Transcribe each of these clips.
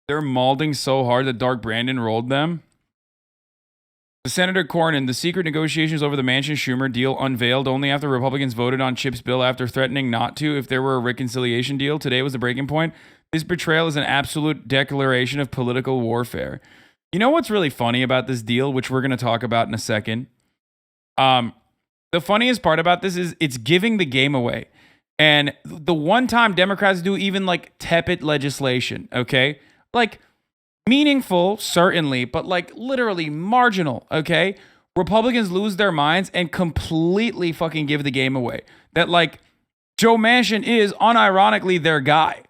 They're mauling so hard that Dark Brandon rolled them. Senator Cornyn, the secret negotiations over the Manchin-Schumer deal unveiled only after Republicans voted on Chip's bill after threatening not to if there were a reconciliation deal. Today was the breaking point. This betrayal is an absolute declaration of political warfare. You know what's really funny about this deal, which we're going to talk about in a second? The funniest part about this is it's giving the game away. And the one time Democrats do even like tepid legislation, okay? Like meaningful, certainly, but like literally marginal, okay? Republicans lose their minds and completely fucking give the game away. That like Joe Manchin is unironically their guy.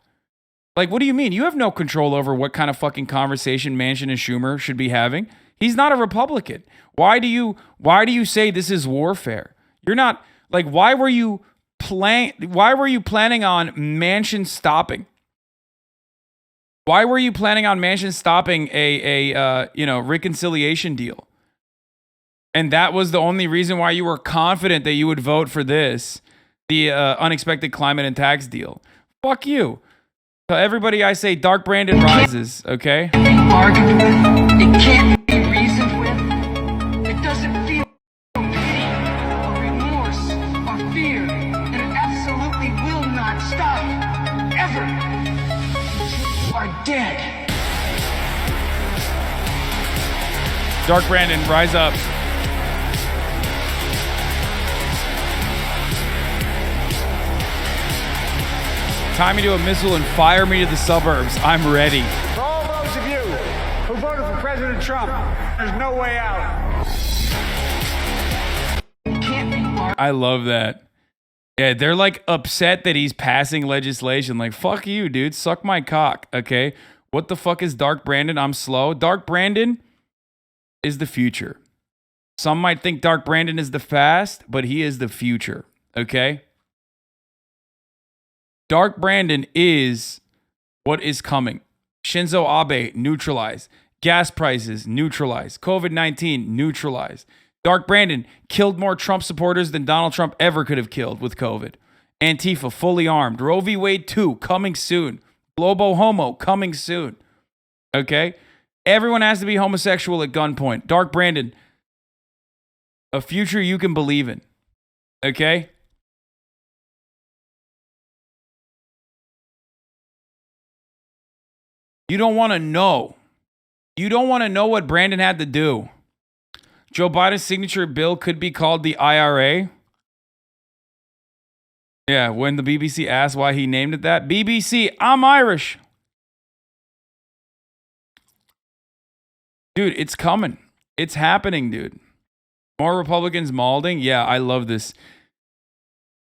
Like, what do you mean? You have no control over what kind of fucking conversation Manchin and Schumer should be having. He's not a Republican. Why do you say this is warfare? You're not like, why were you planning on Manchin stopping? Why were you planning on Manchin stopping a reconciliation deal? And that was the only reason why you were confident that you would vote for this, the unexpected climate and tax deal. Fuck you. So everybody, I say Dark Brandon rises, okay? It can't be argued with. It can't be reasoned with. It doesn't feel pity or remorse or fear. And it absolutely will not stop. Ever. You are dead. Dark Brandon, rise up. Tie me to a missile and fire me to the suburbs. I'm ready. For all those of you who voted for President Trump, there's no way out. I love that. Yeah, they're like upset that he's passing legislation. Like, fuck you, dude. Suck my cock, okay? What the fuck is Dark Brandon? I'm slow. Dark Brandon is the future. Some might think Dark Brandon is the past, but he is the future, okay? Dark Brandon is what is coming. Shinzo Abe, neutralized. Gas prices, neutralized. COVID-19, neutralized. Dark Brandon killed more Trump supporters than Donald Trump ever could have killed with COVID. Antifa, fully armed. Roe v. Wade 2, coming soon. Globo Homo, coming soon. Okay? Everyone has to be homosexual at gunpoint. Dark Brandon, a future you can believe in. Okay? You don't want to know. You don't want to know what Brandon had to do. Joe Biden's signature bill could be called the IRA. Yeah, when the BBC asked why he named it that. BBC, I'm Irish. Dude, it's coming. It's happening, dude. More Republicans mauling. Yeah, I love this.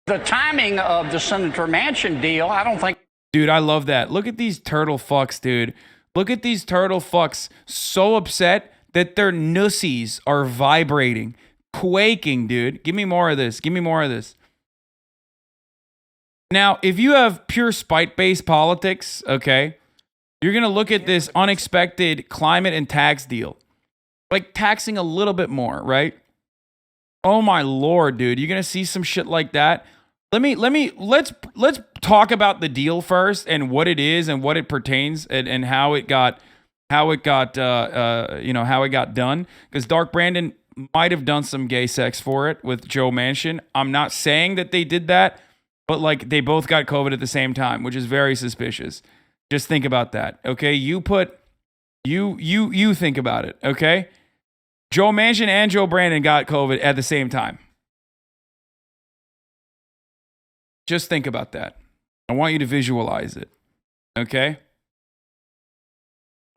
The timing of the Senator Manchin deal, I don't think. Dude, I love that. Look at these turtle fucks, dude. Look at these turtle fucks so upset that their nussies are vibrating, quaking, dude. Give me more of this. Give me more of this. Now, if you have pure spite-based politics, okay, you're going to look at this unexpected climate and tax deal. Like taxing a little bit more, right? Oh my Lord, dude. You're going to see some shit like that. Let's talk about the deal first and what it is and what it pertains and how it got done. Because Dark Brandon might have done some gay sex for it with Joe Manchin. I'm not saying that they did that, but like they both got COVID at the same time, which is very suspicious. Just think about that, okay? You think about it, okay? Joe Manchin and Joe Brandon got COVID at the same time. Just think about that. I want you to visualize it. Okay?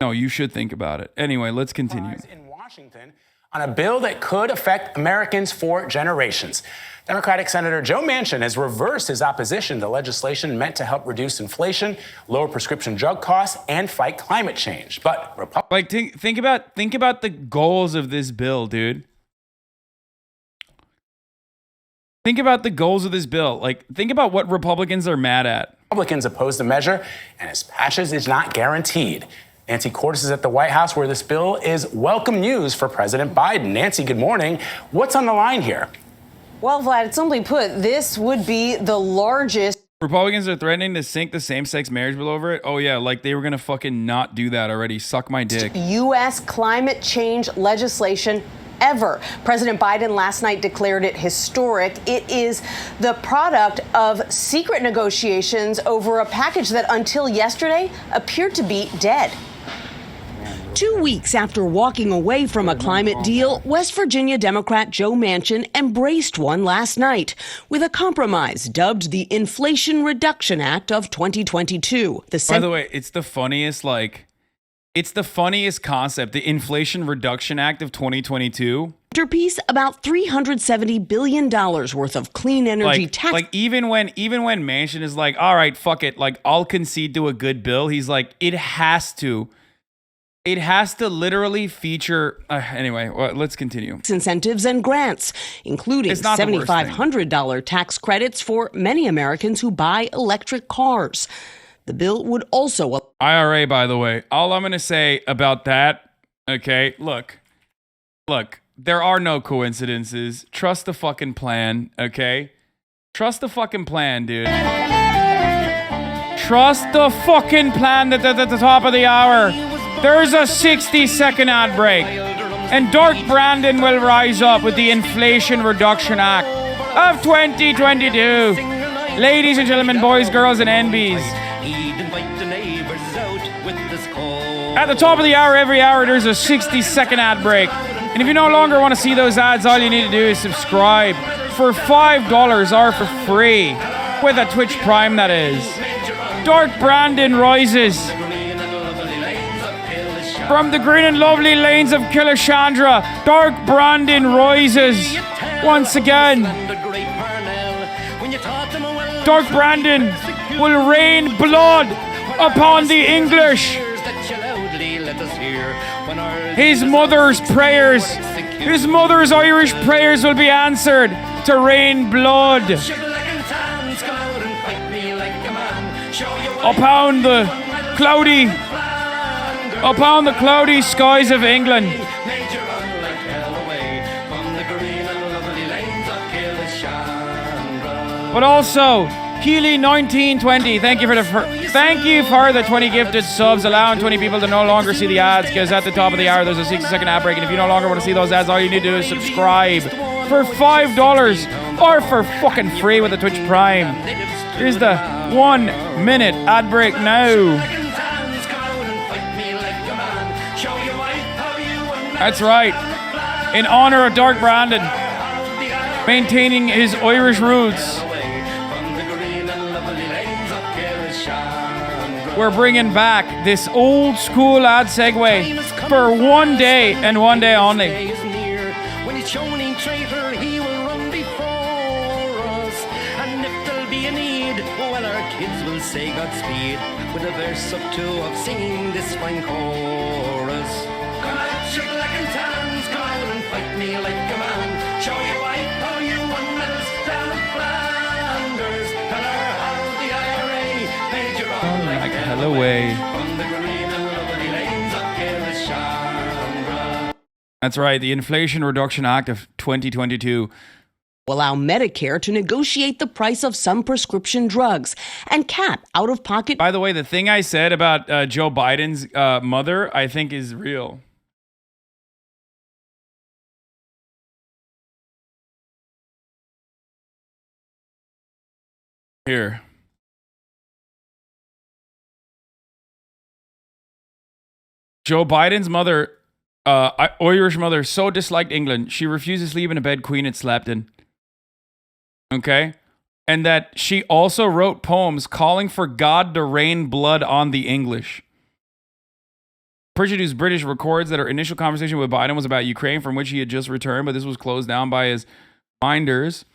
No, you should think about it. Anyway, let's continue. In Washington on a bill that could affect Americans for generations. Democratic Senator Joe Manchin has reversed his opposition to legislation meant to help reduce inflation, lower prescription drug costs, and fight climate change. But think about the goals of this bill, dude. Think about the goals of this bill. Like, think about what Republicans are mad at. Republicans oppose the measure, and its passage is not guaranteed. Nancy Cordes is at the White House, where this bill is welcome news for President Biden. Nancy, good morning. What's on the line here? Well, Vlad, simply put, this would be the largest Republicans are threatening to sink the same-sex marriage bill over it. Oh yeah, like they were gonna fucking not do that already. Suck my dick. U.S. climate change legislation ever. President Biden last night declared it historic. It is the product of secret negotiations over a package that until yesterday appeared to be dead. 2 weeks after walking away from a climate deal, West Virginia Democrat Joe Manchin embraced one last night with a compromise dubbed the Inflation Reduction Act of 2022. By the way, it's the funniest concept, the Inflation Reduction Act of 2022. Centerpiece, about $370 billion worth of clean energy tax. Like even when Manchin is like, all right, fuck it, like I'll concede to a good bill. He's like, it has to literally feature. Anyway, let's continue. Incentives and grants, including $7,500 tax credits for many Americans who buy electric cars. The bill would also... IRA, by the way. All I'm going to say about that, okay, look, there are no coincidences. Trust the fucking plan, okay? Trust the fucking plan, dude. Trust the fucking plan that at the top of the hour, there's a 60-second ad break. And Dark Brandon will rise up with the Inflation Reduction Act of 2022. Ladies and gentlemen, boys, girls, and NBs. At the top of the hour, every hour, there's a 60-second ad break. And if you no longer want to see those ads, all you need to do is subscribe for $5 or for free. With a Twitch Prime, that is. Dark Brandon rises from the green and lovely lanes of Kilishandra. Dark Brandon rises once again. Dark Brandon will rain blood upon the English. His mother's prayers, his mother's Irish prayers will be answered to rain blood upon the cloudy skies of England. But also, Keely 1920, thank you for the 20 gifted subs, allowing 20 people to no longer see the ads, because at the top of the hour there's a 60-second ad break, and if you no longer want to see those ads, all you need to do is subscribe for $5 or for fucking free with a Twitch Prime. Here's the 1 minute ad break now. That's right. In honor of Dark Brandon, maintaining his Irish roots, we're bringing back this old school ad segue for 1 day and 1 day only. When he's shown in traitor, he will run before us. And if there'll be a need, well, our kids will say Godspeed with a verse up two of singing this fine chorus. Come out, you black and tans, come out and fight me like a man. Show your wife how you won medals down in Flanders. Tell her how the IRA made you all like hell away. From the green and lovely lanes of Kilishandra. That's right, the Inflation Reduction Act of 2022 allow Medicare to negotiate the price of some prescription drugs and cap out-of-pocket... By the way, the thing I said about Joe Biden's mother, I think is real. Here. Joe Biden's mother, Irish mother, so disliked England, she refused to sleep in a bed Queen had slept in. Okay? And that she also wrote poems calling for God to rain blood on the English. Pritchard, who's British, records that her initial conversation with Biden was about Ukraine, from which he had just returned, but this was closed down by his minders.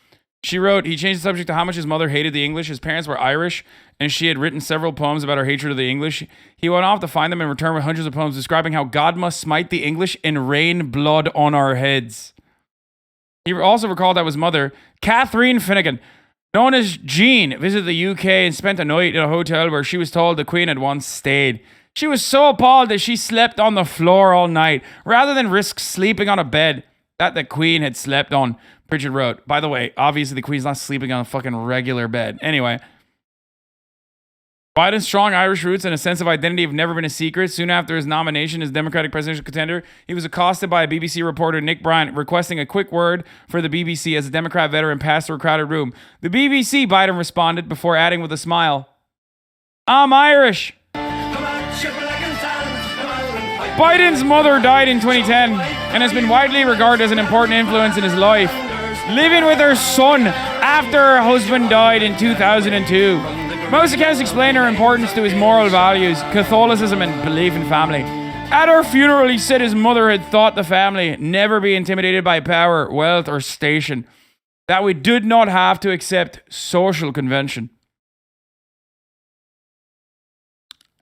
She wrote, he changed the subject to how much his mother hated the English. His parents were Irish, and she had written several poems about her hatred of the English. He went off to find them and returned with hundreds of poems describing how God must smite the English and rain blood on our heads. He also recalled that his mother, Catherine Finnegan, known as Jean, visited the UK and spent a night in a hotel where she was told the Queen had once stayed. She was so appalled that she slept on the floor all night, rather than risk sleeping on a bed that the Queen had slept on, Pritchard wrote. By the way, obviously the Queen's not sleeping on a fucking regular bed. Anyway, Biden's strong Irish roots and a sense of identity have never been a secret. Soon after his nomination as Democratic presidential contender, he was accosted by a BBC reporter, Nick Bryant, requesting a quick word for the BBC as a Democrat veteran passed through a crowded room. The BBC, Biden responded before adding with a smile, "I'm Irish." Biden's mother died in 2010 and has been widely regarded as an important influence in his life, living with her son after her husband died in 2002. Most accounts explain her importance to his moral values, Catholicism, and belief in family. At her funeral, he said his mother had taught the family never be intimidated by power, wealth, or station, that we did not have to accept social convention.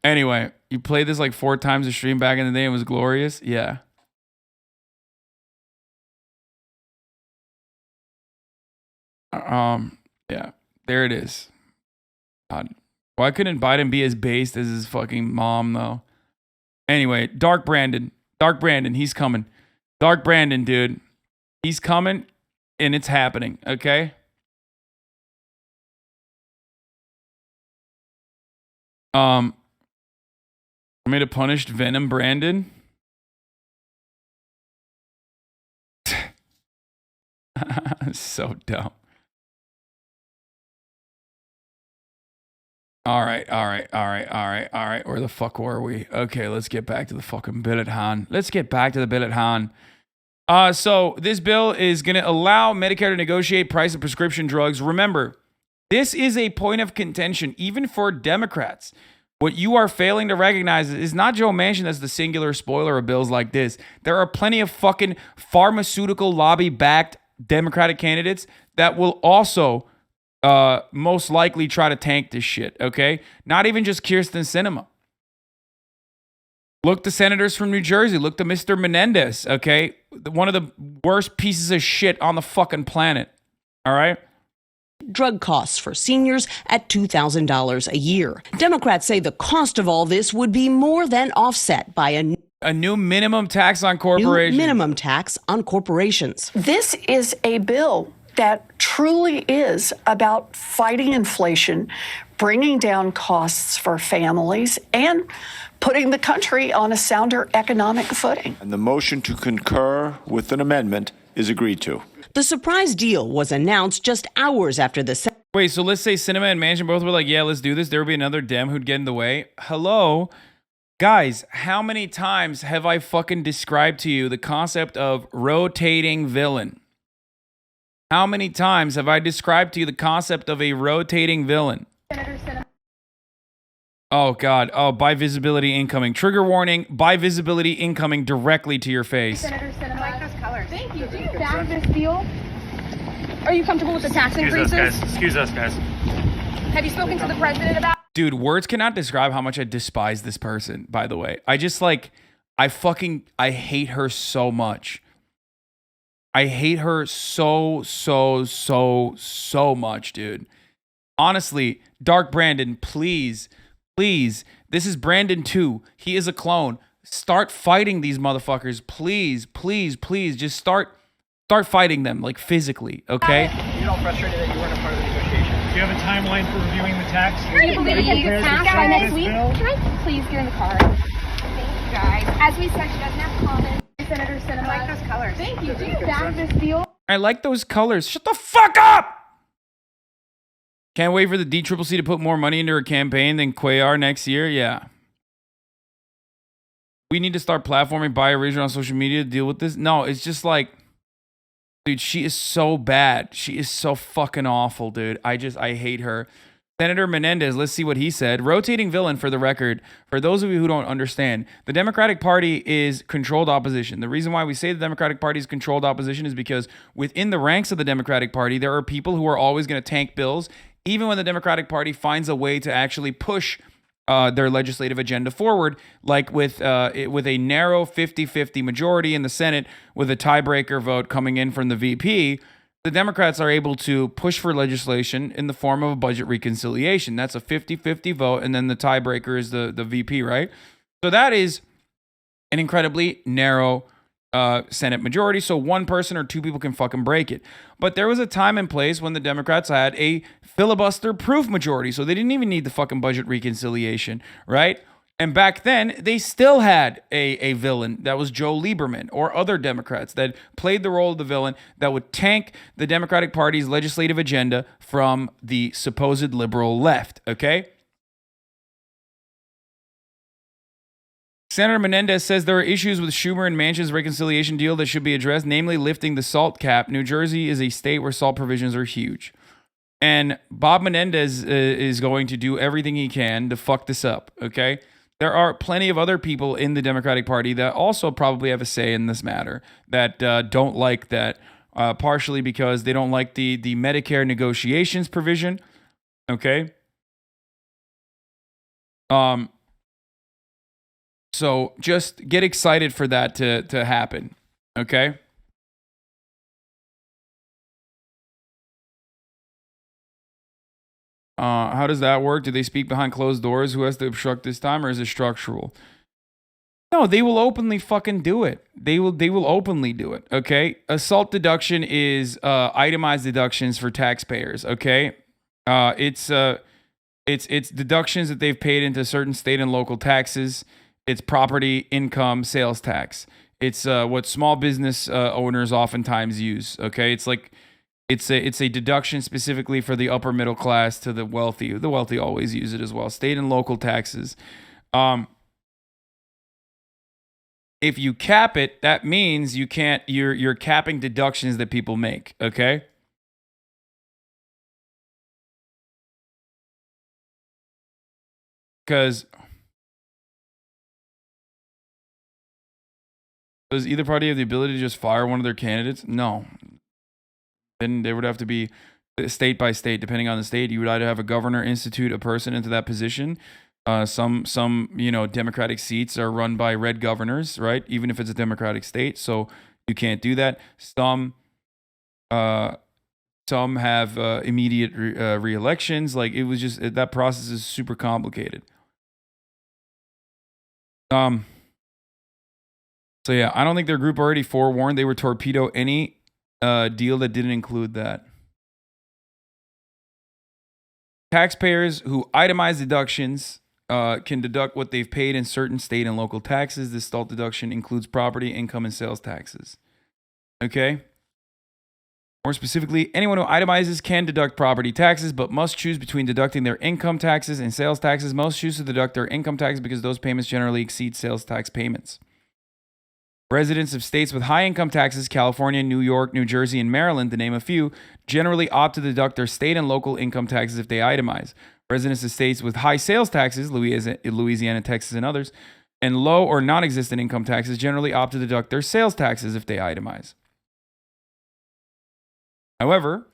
Anyway, you played this like 4 times a stream back in the day and it was glorious? Yeah. Yeah, there it is. God. Why couldn't Biden be as based as his fucking mom, though? Anyway, Dark Brandon, he's coming. Dark Brandon, dude. He's coming, and it's happening, okay? I'm going to punish Venom Brandon. So dumb. All right. Where the fuck were we? Okay, let's get back to the fucking bill at hand. So this bill is going to allow Medicare to negotiate price of prescription drugs. Remember, this is a point of contention, even for Democrats. What you are failing to recognize is not Joe Manchin as the singular spoiler of bills like this. There are plenty of fucking pharmaceutical lobby-backed Democratic candidates that will also most likely try to tank this shit, okay? Not even just Kirsten Sinema. Look to senators from New Jersey. Look to Mr. Menendez, okay? One of the worst pieces of shit on the fucking planet, all right? Drug costs for seniors at $2,000 a year. Democrats say the cost of all this would be more than offset by a new minimum tax on corporations. This is a bill that truly is about fighting inflation, bringing down costs for families, and putting the country on a sounder economic footing. And the motion to concur with an amendment is agreed to. The surprise deal was announced just hours after the Wait, so let's say Sinema and Manchin both were like, yeah, let's do this. There would be another Dem who'd get in the way. Hello? Guys, how many times have I fucking described to you the concept of rotating villain? How many times have I described to you the concept of a rotating villain? Oh, God. Oh, by visibility incoming. Trigger warning, by visibility incoming directly to your face. Senator Sinema. I like those colors. Thank you. Do you back this deal? Are you comfortable with the tax increases? Excuse us, guys. Have you spoken to the president about? Dude, words cannot describe how much I despise this person, by the way. I hate her so much. I hate her so much, dude. Honestly, Dark Brandon, please, this is Brandon 2. He is a clone. Start fighting these motherfuckers. Please. Just start fighting them, like physically, okay? You're all frustrated that you weren't a part of the negotiation. Do you have a timeline for reviewing the tax? Do you believe it gets passed by next week? Can I please get in the car? Thank you, guys. As we said, she doesn't have comments. Senator Sinema. I like those colors. Thank you. Do you back this deal? I like those colors. Shut the fuck up! Can't wait for the DCCC to put more money into her campaign than Cuellar next year. Yeah. We need to start platforming Buy Original on social media to deal with this. No, it's just like, dude, she is so bad. She is so fucking awful, dude. I hate her. Senator Menendez, let's see what he said. Rotating villain, for the record, for those of you who don't understand, the Democratic Party is controlled opposition. The reason why we say the Democratic Party is controlled opposition is because within the ranks of the Democratic Party, there are people who are always going to tank bills, even when the Democratic Party finds a way to actually push their legislative agenda forward, like with a narrow 50-50 majority in the Senate with a tiebreaker vote coming in from the VP. The Democrats are able to push for legislation in the form of a budget reconciliation. That's a 50-50 vote, and then the tiebreaker is the VP, right? So that is an incredibly narrow Senate majority, so one person or two people can fucking break it. But there was a time and place when the Democrats had a filibuster-proof majority, so they didn't even need the fucking budget reconciliation, right? And back then, they still had a villain that was Joe Lieberman or other Democrats that played the role of the villain that would tank the Democratic Party's legislative agenda from the supposed liberal left, okay? Senator Menendez says there are issues with Schumer and Manchin's reconciliation deal that should be addressed, namely lifting the salt cap. New Jersey is a state where salt provisions are huge. And Bob Menendez is going to do everything he can to fuck this up, okay? There are plenty of other people in the Democratic Party that also probably have a say in this matter that don't like that, partially because they don't like the Medicare negotiations provision, okay? So just get excited for that to happen, okay? How does that work? Do they speak behind closed doors? Who has to obstruct this time, or is it structural? No, they will openly fucking do it. They will openly do it, okay? Assault deduction is itemized deductions for taxpayers, okay? It's deductions that they've paid into certain state and local taxes. It's property, income, sales tax. It's what small business owners oftentimes use. Okay, it's like it's a deduction specifically for the upper middle class to the wealthy. The wealthy always use it as well. State and local taxes. If you cap it, that means you can't. You're capping deductions that people make. Okay. Because does either party have the ability to just fire one of their candidates? No. Then there would have to be state by state, depending on the state. You would either have a governor institute a person into that position. Some Democratic seats are run by red governors, right? Even if it's a Democratic state, so you can't do that. Some have immediate re-elections. Like it was just that process is super complicated. So yeah, I don't think their group already forewarned they would torpedo any deal that didn't include that. Taxpayers who itemize deductions can deduct what they've paid in certain state and local taxes. This SALT deduction includes property, income, and sales taxes. Okay? More specifically, anyone who itemizes can deduct property taxes, but must choose between deducting their income taxes and sales taxes. Most choose to deduct their income taxes because those payments generally exceed sales tax payments. Residents of states with high income taxes, California, New York, New Jersey, and Maryland, to name a few, generally opt to deduct their state and local income taxes if they itemize. Residents of states with high sales taxes, Louisiana, Texas, and others, and low or non-existent income taxes generally opt to deduct their sales taxes if they itemize. However,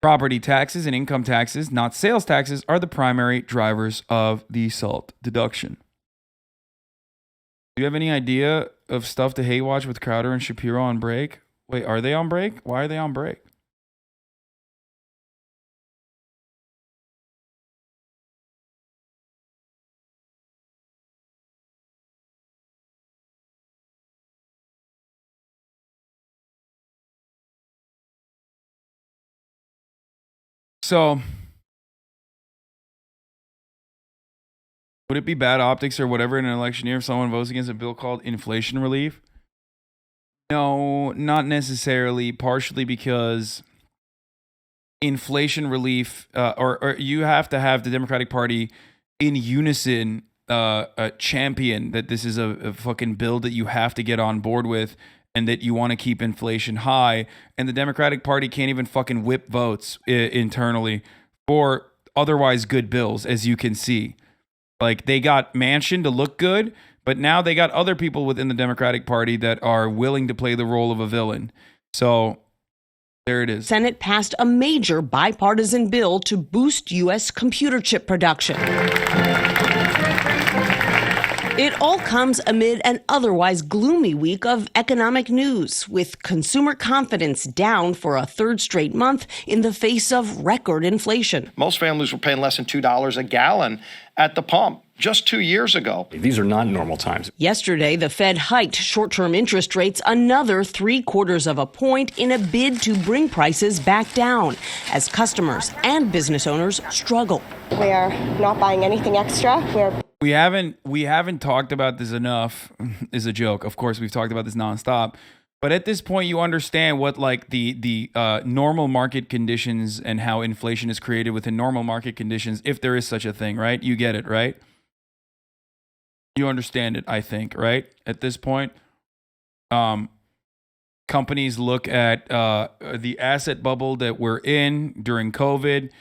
property taxes and income taxes, not sales taxes, are the primary drivers of the SALT deduction. Do you have any idea of stuff to hate watch with Crowder and Shapiro on break? Wait, are they on break? Why are they on break? So, would it be bad optics or whatever in an election year if someone votes against a bill called inflation relief? No, not necessarily. Partially because inflation relief, or you have to have the Democratic Party in unison champion that this is a fucking bill that you have to get on board with and that you want to keep inflation high. And the Democratic Party can't even fucking whip votes internally for otherwise good bills, as you can see. Like, they got Manchin to look good, but now they got other people within the Democratic Party that are willing to play the role of a villain. So there it is. Senate passed a major bipartisan bill to boost U.S. computer chip production. It all comes amid an otherwise gloomy week of economic news, with consumer confidence down for a third straight month in the face of record inflation. Most families were paying less than $2 a gallon at the pump just 2 years ago. These are not normal times. Yesterday, the Fed hiked short-term interest rates another 0.75 of a point in a bid to bring prices back down as customers and business owners struggle. We are not buying anything extra. We haven't talked about this enough. Is a joke. Of course, we've talked about this nonstop. But at this point, you understand what like the normal market conditions and how inflation is created within normal market conditions, if there is such a thing, right? You get it, right? You understand it, I think, right? At this point, companies look at the asset bubble that we're in during COVID.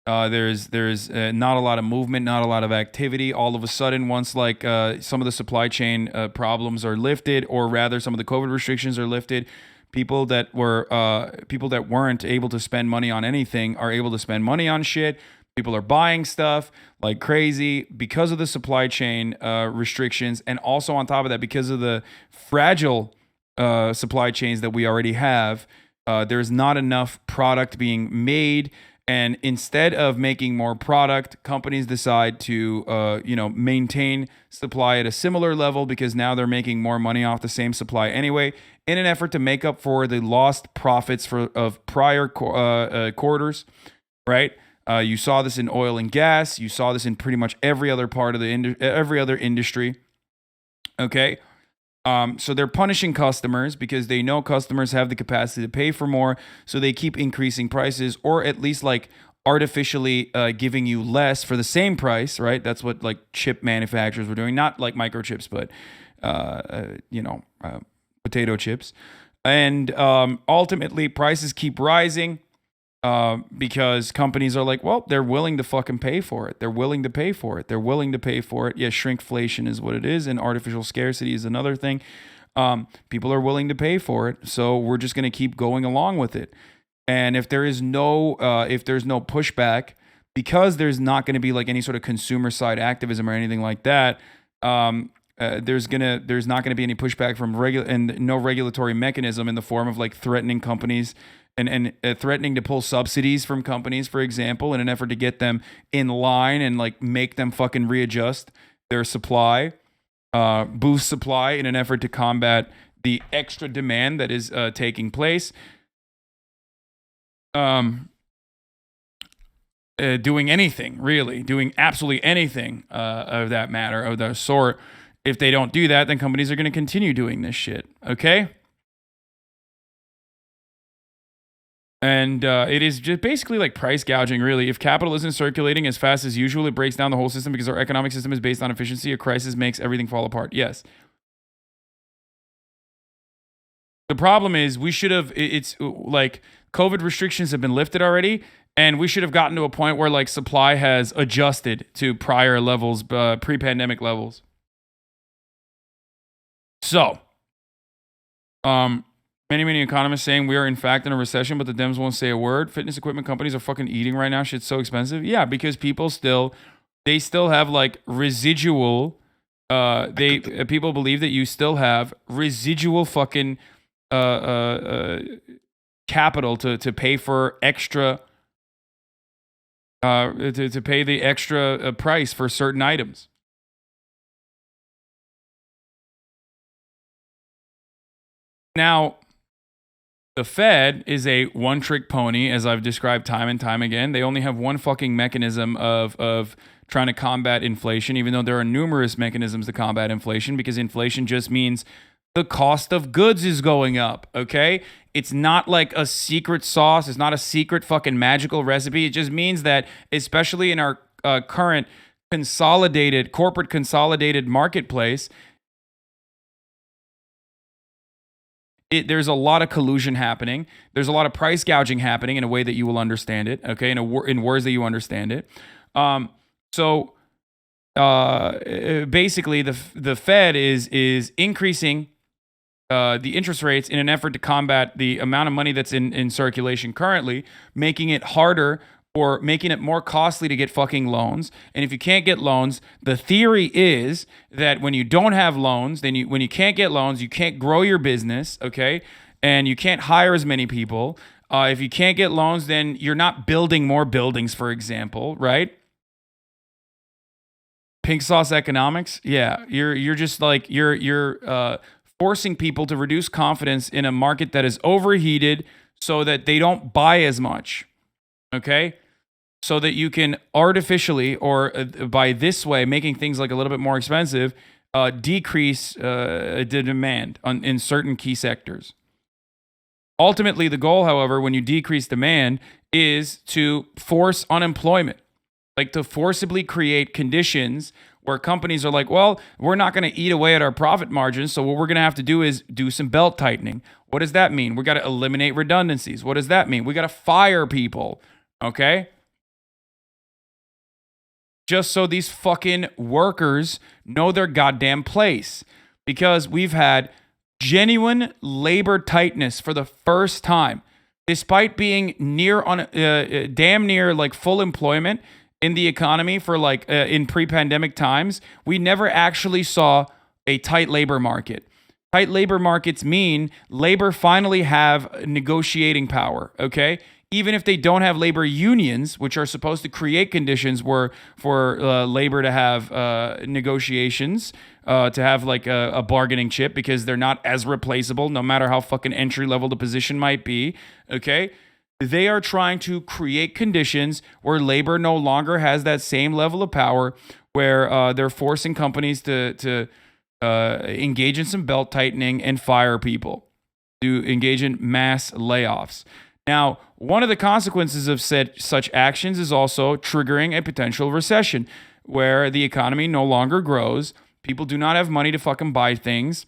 There's not a lot of movement, not a lot of activity. All of a sudden, once like some of the supply chain problems are lifted, or rather some of the COVID restrictions are lifted, people that weren't able to spend money on anything are able to spend money on shit. People are buying stuff like crazy because of the supply chain restrictions, and also on top of that, because of the fragile supply chains that we already have, there's not enough product being made. And instead of making more product, companies decide to, maintain supply at a similar level because now they're making more money off the same supply anyway, in an effort to make up for the lost profits of prior quarters, right? You saw this in oil and gas. You saw this in pretty much every other part of every other industry. Okay. So they're punishing customers because they know customers have the capacity to pay for more. So they keep increasing prices, or at least like artificially giving you less for the same price, right? That's what like chip manufacturers were doing, not like microchips, but, potato chips. And ultimately prices keep rising because companies are like, well, they're willing to fucking pay for it. They're willing to pay for it. They're willing to pay for it. Yeah, shrinkflation is what it is, and artificial scarcity is another thing. People are willing to pay for it, so we're just going to keep going along with it. And if there's no pushback, because there's not going to be like any sort of consumer side activism or anything like that, there's not going to be any pushback from no regulatory mechanism in the form of like threatening companies and threatening to pull subsidies from companies, for example, in an effort to get them in line and like make them fucking readjust their supply, boost supply in an effort to combat the extra demand that is taking place. Doing anything, really, doing absolutely anything of that matter, of the sort. If they don't do that, then companies are going to continue doing this shit, okay? And it is just basically like price gouging, really. If capital isn't circulating as fast as usual, it breaks down the whole system because our economic system is based on efficiency. A crisis makes everything fall apart. Yes. The problem is it's like COVID restrictions have been lifted already, and we should have gotten to a point where like supply has adjusted to prior levels, pre-pandemic levels. So, many economists saying we are in fact in a recession, but the Dems won't say a word. Fitness equipment companies are fucking eating right now. Shit's so expensive. Yeah, because people still have like residual. People believe that you still have residual fucking capital to pay for extra. To pay the extra price for certain items. Now, the Fed is a one-trick pony, as I've described time and time again. They only have one fucking mechanism of trying to combat inflation, even though there are numerous mechanisms to combat inflation, because inflation just means the cost of goods is going up, okay? It's not like a secret sauce. It's not a secret fucking magical recipe. It just means that, especially in our current corporate consolidated marketplace, there's a lot of collusion happening. There's a lot of price gouging happening in a way that you will understand it, okay? In words that you understand it. Basically, the Fed is increasing the interest rates in an effort to combat the amount of money that's in circulation currently, making it harder or making it more costly to get fucking loans. And if you can't get loans, the theory is that when you don't have loans, when you can't get loans, you can't grow your business, okay? And you can't hire as many people. If you can't get loans, then you're not building more buildings, for example, right? Pink sauce economics? Yeah, you're just like you're forcing people to reduce confidence in a market that is overheated so that they don't buy as much. Okay? So that you can artificially or by this way making things like a little bit more expensive decrease the demand in certain key sectors. Ultimately, the goal, however, when you decrease demand is to force unemployment. Like to forcibly create conditions where companies are like, well, we're not going to eat away at our profit margins. So what we're going to have to do is do some belt tightening. What does that mean? We got to eliminate redundancies. What does that mean? We got to fire people. Okay. Just so these fucking workers know their goddamn place. Because we've had genuine labor tightness for the first time. Despite being damn near like full employment in the economy for like in pre-pandemic times, we never actually saw a tight labor market. Tight labor markets mean labor finally have negotiating power, okay? Even if they don't have labor unions, which are supposed to create conditions for labor to have negotiations, to have like a bargaining chip because they're not as replaceable, no matter how fucking entry level the position might be, okay? They are trying to create conditions where labor no longer has that same level of power, where they're forcing companies to engage in some belt tightening and fire people, to engage in mass layoffs. Now, one of the consequences of such actions is also triggering a potential recession, where the economy no longer grows, people do not have money to fucking buy things,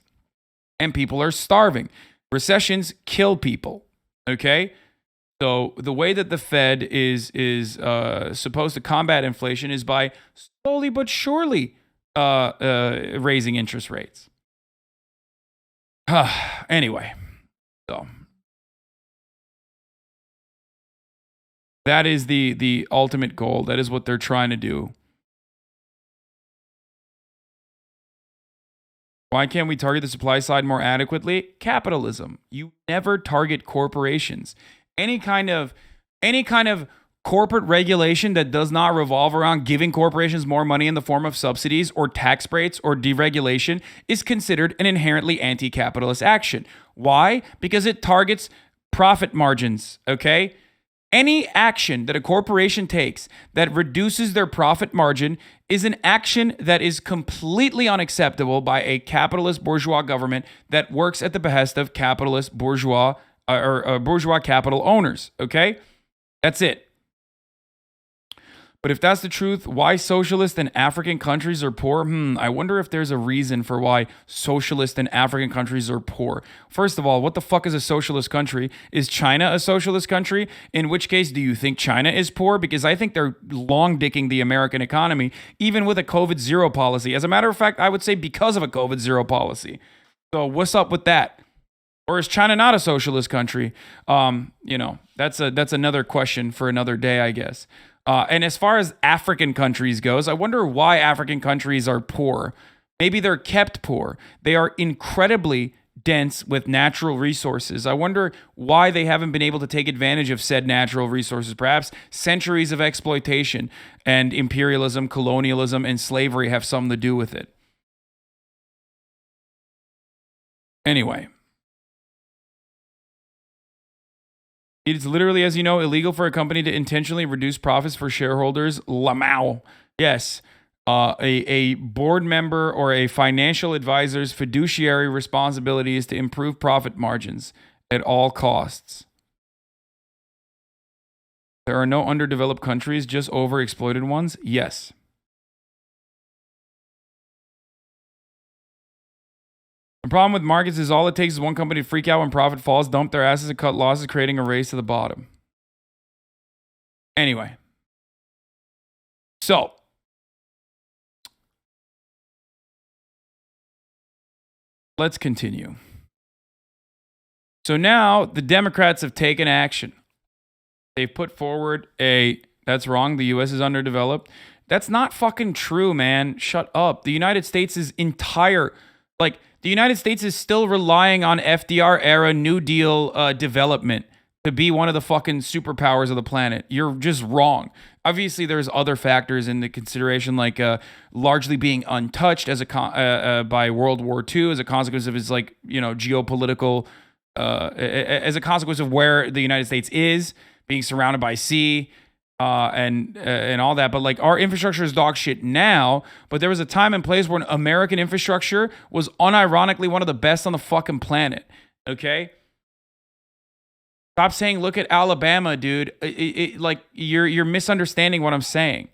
and people are starving. Recessions kill people, okay? So the way that the Fed is supposed to combat inflation is by slowly but surely raising interest rates. Anyway, so that is the ultimate goal. That is what they're trying to do. Why can't we target the supply side more adequately? Capitalism. You never target corporations. Any kind of corporate regulation that does not revolve around giving corporations more money in the form of subsidies or tax breaks or deregulation is considered an inherently anti-capitalist action. Why? Because it targets profit margins, okay? Any action that a corporation takes that reduces their profit margin is an action that is completely unacceptable by a capitalist bourgeois government that works at the behest of capitalist bourgeois or bourgeois capital owners, okay? That's it. But if that's the truth, why socialist and African countries are poor? I wonder if there's a reason for why socialist and African countries are poor. First of all, what the fuck is a socialist country? Is China a socialist country? In which case, do you think China is poor? Because I think they're long dicking the American economy, even with a COVID zero policy. As a matter of fact, I would say because of a COVID zero policy. So what's up with that? Or is China not a socialist country? That's another question for another day, I guess. And as far as African countries goes, I wonder why African countries are poor. Maybe they're kept poor. They are incredibly dense with natural resources. I wonder why they haven't been able to take advantage of said natural resources. Perhaps centuries of exploitation and imperialism, colonialism, and slavery have something to do with it. Anyway. It is literally, as you know, illegal for a company to intentionally reduce profits for shareholders. Lamau. Yes. A board member or a financial advisor's fiduciary responsibility is to improve profit margins at all costs. There are no underdeveloped countries, just overexploited ones? Yes. The problem with markets is all it takes is one company to freak out when profit falls, dump their asses, and cut losses, creating a race to the bottom. Anyway. So. Let's continue. So now the Democrats have taken action. They've put forward that's wrong, the U.S. is underdeveloped. That's not fucking true, man. Shut up. The United States is the United States is still relying on FDR-era New Deal development. to be one of the fucking superpowers of the planet. You're just wrong. Obviously, there's other factors in the consideration, like largely being untouched as by World War II as a consequence of his geopolitical, as a consequence of where the United States is, being surrounded by sea, and all that. But like our infrastructure is dog shit now. But there was a time and place when American infrastructure was unironically one of the best on the fucking planet. Okay. Stop saying, look at Alabama, dude. Like you're misunderstanding what I'm saying.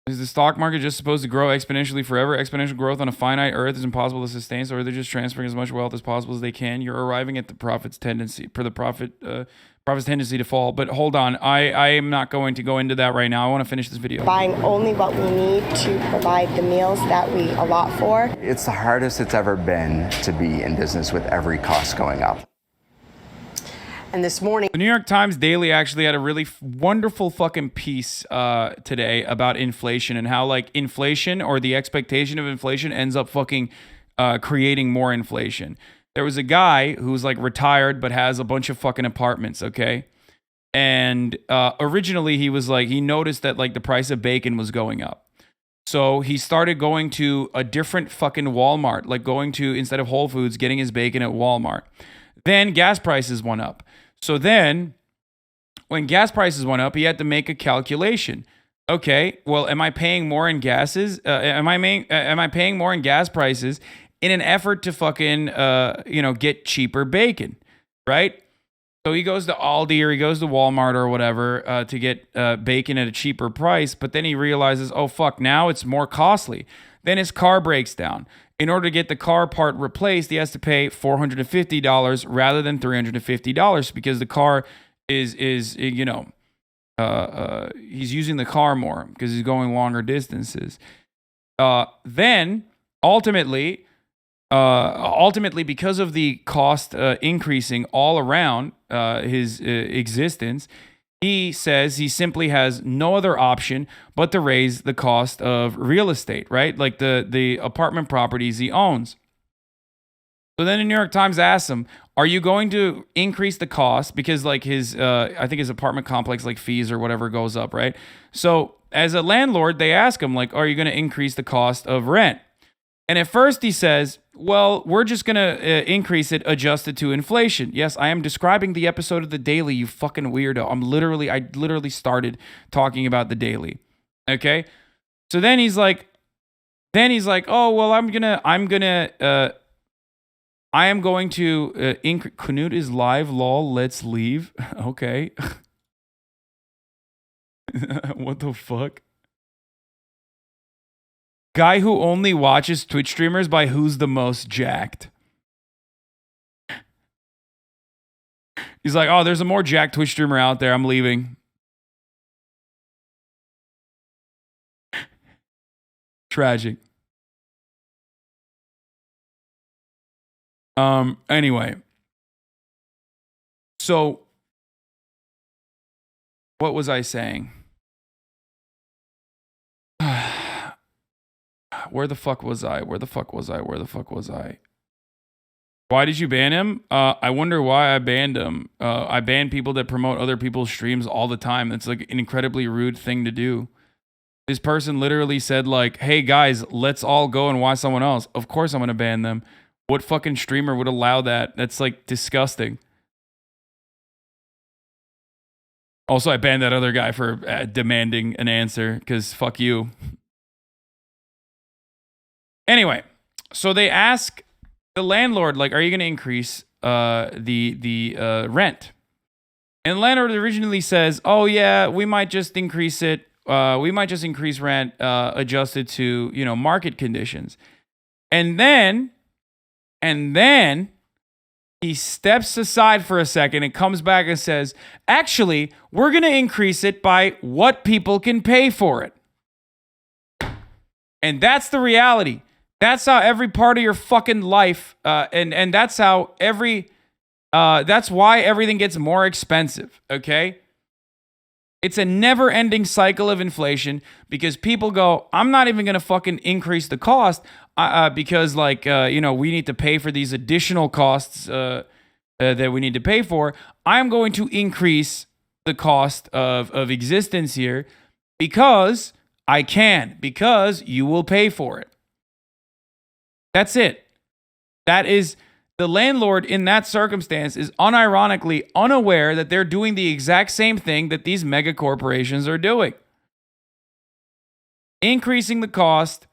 Is the stock market just supposed to grow exponentially forever? Exponential growth on a finite earth is impossible to sustain, so they're just transferring as much wealth as possible as they can. You're arriving at the profit's tendency to fall. But hold on, I am not going to go into that right now. I want to finish this video. Buying only what we need to provide the meals that we allot for. It's the hardest it's ever been to be in business with every cost going up. And this morning, the New York Times Daily actually had a really wonderful fucking piece today about inflation and how like inflation or the expectation of inflation ends up fucking creating more inflation. There was a guy who's like retired but has a bunch of fucking apartments, okay? And originally he was like, he noticed that like the price of bacon was going up. So he started going to a different fucking Walmart, like going to, instead of Whole Foods, getting his bacon at Walmart. Then gas prices went up. So then when gas prices went up, he had to make a calculation. Okay, well, am I paying more in gases? Am I paying more in gas prices in an effort to fucking, get cheaper bacon, right? So he goes to Aldi or he goes to Walmart or whatever to get bacon at a cheaper price. But then he realizes, oh, fuck, now it's more costly. Then his car breaks down. In order to get the car part replaced, he has to pay $450 rather than $350 because the car is he's using the car more because he's going longer distances. Then ultimately, because of the cost increasing all around his existence, he says he simply has no other option but to raise the cost of real estate, right? Like the apartment properties he owns. So then the New York Times asks him, are you going to increase the cost? Because like his, I think his apartment complex, like fees or whatever goes up, right? So as a landlord, they ask him like, are you going to increase the cost of rent? And at first he says, well, we're just going to increase it adjusted to inflation. Yes, I am describing the episode of The Daily, you fucking weirdo. I literally started talking about The Daily. Okay? So then he's like, oh, well, I am going to increase. Knut is live, lol, let's leave. Okay. What the fuck? Guy who only watches Twitch streamers by who's the most jacked. He's like, oh, there's a more jacked Twitch streamer out there. I'm leaving. Tragic. Anyway. So, what was I saying? Where the fuck was I? Why did you ban him? I wonder why I banned him. I ban people that promote other people's streams all the time. That's like an incredibly rude thing to do. This person literally said like, hey guys, let's all go and watch someone else. Of course I'm going to ban them. What fucking streamer would allow that? That's like disgusting. Also, I banned that other guy for demanding an answer because fuck you. Anyway, so they ask the landlord, like, are you going to increase the rent? And the landlord originally says, oh, yeah, we might just increase it. We might just increase rent adjusted to, market conditions. And then he steps aside for a second and comes back and says, actually, we're going to increase it by what people can pay for it. And that's the reality. That's how every part of your fucking life, and that's how that's why everything gets more expensive, okay? It's a never-ending cycle of inflation because people go, I'm not even going to fucking increase the cost. because like we need to pay for these additional costs that we need to pay for. I'm going to increase the cost of existence here because I can, because you will pay for it. That's it. That is, the landlord in that circumstance is unironically unaware that they're doing the exact same thing that these mega corporations are doing. Increasing the cost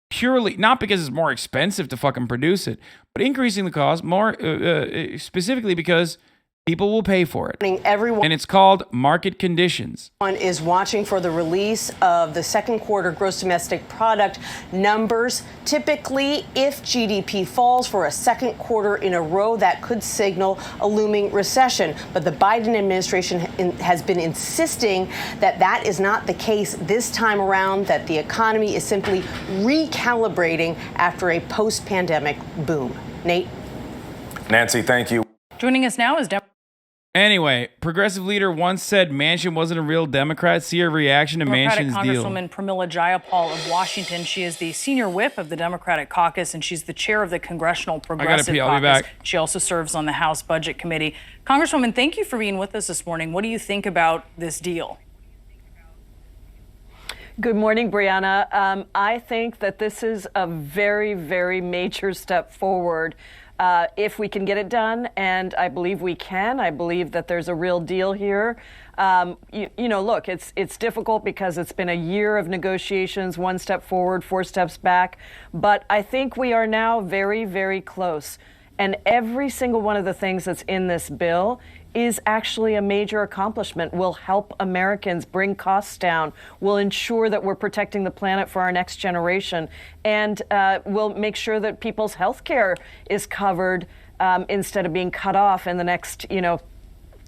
purely, not because it's more expensive to fucking produce it, but increasing the cost more specifically because people will pay for it. Everyone and it's called market conditions. Is watching for the release of the second quarter gross domestic product numbers. Typically, if GDP falls for a second quarter in a row, that could signal a looming recession. But the Biden administration has been insisting that that is not the case this time around, that the economy is simply recalibrating after a post-pandemic boom. Nate? Nancy, thank you. Joining us now is Anyway, progressive leader once said Manchin wasn't a real Democrat. See her reaction to Democratic Manchin's deal. Congresswoman Pramila Jayapal of Washington. She is the senior whip of the Democratic caucus, and she's the chair of the Congressional Progressive I'll Caucus. be back. She also serves on the House Budget Committee. Congresswoman, thank you for being with us this morning. What do you think about this deal? Good morning, Brianna. I think that this is a very, very major step forward. If we can get it done, and I believe we can, I believe that there's a real deal here. Look, it's difficult because it's been a year of negotiations, one step forward, four steps back. But I think we are now very, very close. And every single one of the things that's in this bill is actually a major accomplishment, will help Americans bring costs down, will ensure that we're protecting the planet for our next generation, and will make sure that people's health care is covered instead of being cut off in the next,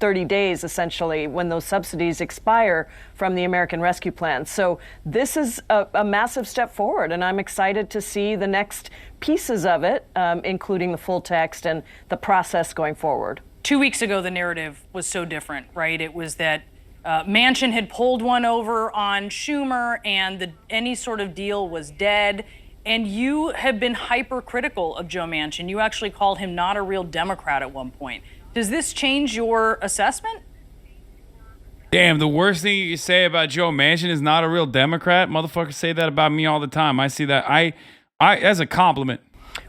30 days, essentially, when those subsidies expire from the American Rescue Plan. So this is a massive step forward, and I'm excited to see the next pieces of it, including the full text and the process going forward. 2 weeks ago, the narrative was so different, right? It was that Manchin had pulled one over on Schumer and any sort of deal was dead. And you have been hypercritical of Joe Manchin. You actually called him not a real Democrat at one point. Does this change your assessment? Damn, the worst thing you can say about Joe Manchin is not a real Democrat. Motherfuckers say that about me all the time. I see that. I as a compliment.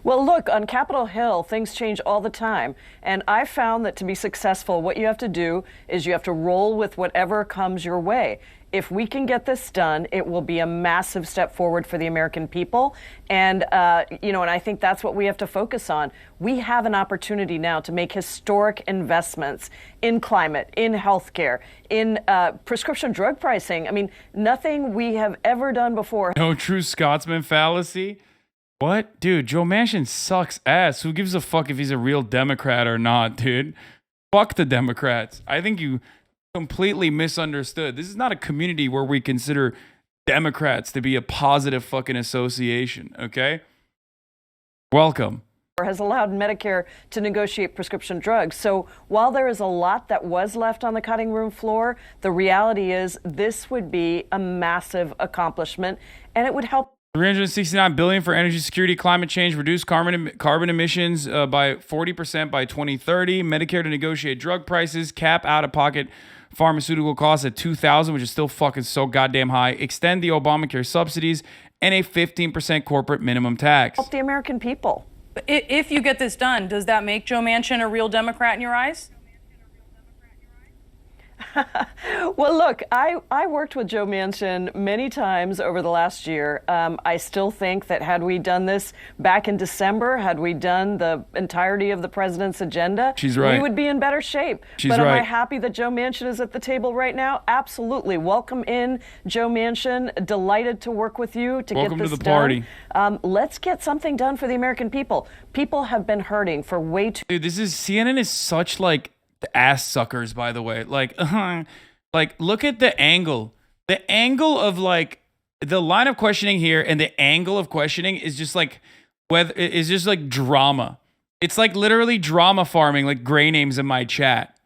Well, look, on Capitol Hill, things change all the time. And I found that to be successful, what you have to do is you have to roll with whatever comes your way. If we can get this done, it will be a massive step forward for the American people. And, and I think that's what we have to focus on. We have an opportunity now to make historic investments in climate, in healthcare, in prescription drug pricing. I mean, nothing we have ever done before. No true Scotsman fallacy. What? Dude, Joe Manchin sucks ass. Who gives a fuck if he's a real Democrat or not, dude? Fuck the Democrats. I think you completely misunderstood. This is not a community where we consider Democrats to be a positive fucking association, okay? Welcome. Has allowed Medicare to negotiate prescription drugs. So while there is a lot that was left on the cutting room floor, the reality is this would be a massive accomplishment, and it would help. $369 billion for energy security, climate change, reduce carbon emissions by 40% by 2030. Medicare to negotiate drug prices, cap out-of-pocket pharmaceutical costs at $2,000, which is still fucking so goddamn high. Extend the Obamacare subsidies and a 15% corporate minimum tax. Help the American people. If you get this done, does that make Joe Manchin a real Democrat in your eyes? Well, look, I worked with Joe Manchin many times over the last year. I still think that had we done this back in December, had we done the entirety of the president's agenda, She's right. we would be in better shape. She's but right. Am I happy that Joe Manchin is at the table right now? Absolutely. Welcome in, Joe Manchin. Delighted to work with you to Welcome get this to the party. done. Let's get something done for the American people. People have been hurting for way too. Dude, CNN is such like the ass suckers, by the way. Like look at the angle. The angle of like the line of questioning here and the angle of questioning is just like drama. It's like literally drama farming, like gray names in my chat.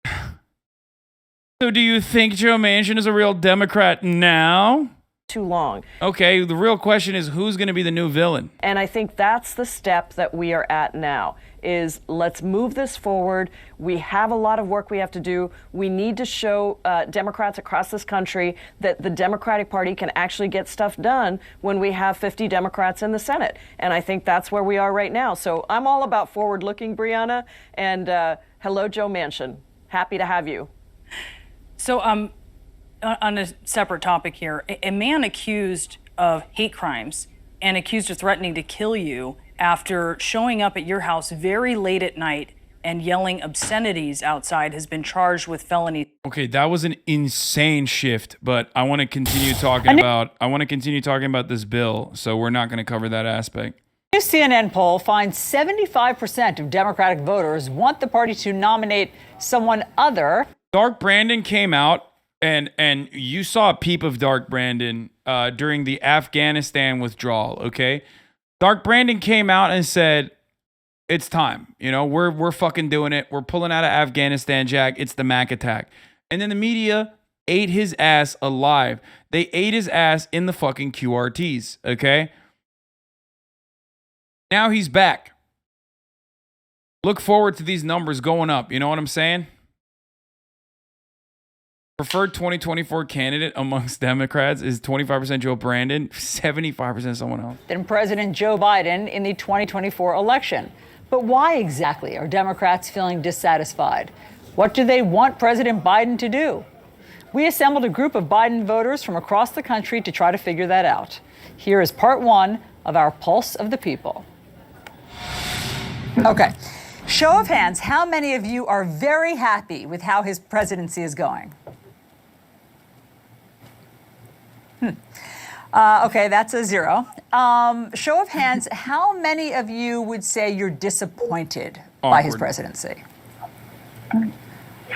So do you think Joe Manchin is a real Democrat now? too long. Okay, the real question is who's going to be the new villain? And I think that's the step that we are at now, is let's move this forward. We have a lot of work we have to do. We need to show Democrats across this country that the Democratic Party can actually get stuff done when we have 50 Democrats in the Senate. And I think that's where we are right now. So I'm all about forward looking, Brianna. And hello, Joe Manchin. Happy to have you. So on a separate topic here, a man accused of hate crimes and accused of threatening to kill you after showing up at your house very late at night and yelling obscenities outside has been charged with felony. Okay, that was an insane shift, but I want to continue talking about this bill, so we're not going to cover that aspect. A new CNN poll finds 75% of Democratic voters want the party to nominate someone other. Dark Brandon came out, and you saw a peep of Dark Brandon during the Afghanistan withdrawal, okay? Dark Brandon came out and said, it's time. You know, we're fucking doing it. We're pulling out of Afghanistan, Jack. It's the Mac attack. And then the media ate his ass alive. They ate his ass in the fucking QRTs, okay? Now he's back. Look forward to these numbers going up. You know what I'm saying? Preferred 2024 candidate amongst Democrats is 25% Joe Brandon, 75% someone else. Than President Joe Biden in the 2024 election. But why exactly are Democrats feeling dissatisfied? What do they want President Biden to do? We assembled a group of Biden voters from across the country to try to figure that out. Here is part one of our Pulse of the People. Okay. Show of hands, how many of you are very happy with how his presidency is going? Okay, that's a zero. Show of hands, how many of you would say you're disappointed by his presidency?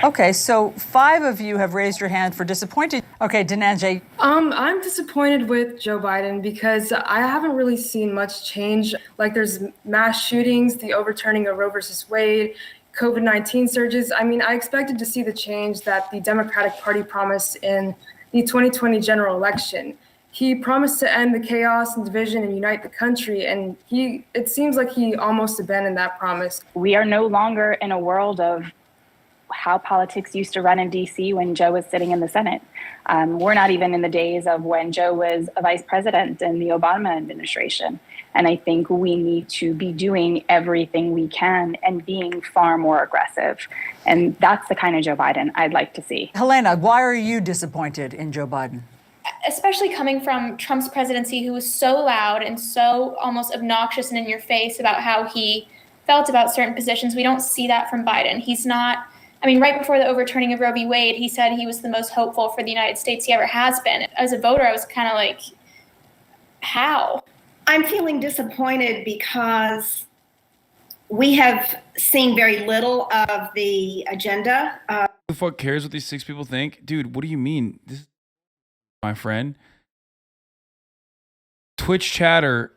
Okay, so 5 of you have raised your hand for disappointed. Okay, Dinanjay. I'm disappointed with Joe Biden because I haven't really seen much change. Like there's mass shootings, the overturning of Roe versus Wade, COVID-19 surges. I mean, I expected to see the change that the Democratic Party promised in the 2020 general election. He promised to end the chaos and division and unite the country, and it seems like he almost abandoned that promise. We are no longer in a world of how politics used to run in D.C. when Joe was sitting in the Senate. We're not even in the days of when Joe was a vice president in the Obama administration. And I think we need to be doing everything we can and being far more aggressive. And that's the kind of Joe Biden I'd like to see. Helena, why are you disappointed in Joe Biden? Especially coming from Trump's presidency, who was so loud and so almost obnoxious and in your face about how he felt about certain positions. We don't see that from Biden. He's not, I mean, right before the overturning of Roe v. Wade, he said he was the most hopeful for the United States he ever has been. As a voter, I was kind of like, how? I'm feeling disappointed because we have seen very little of the agenda. Who the fuck cares what these 6 people think? Dude, what do you mean? This is my friend. Twitch chatter,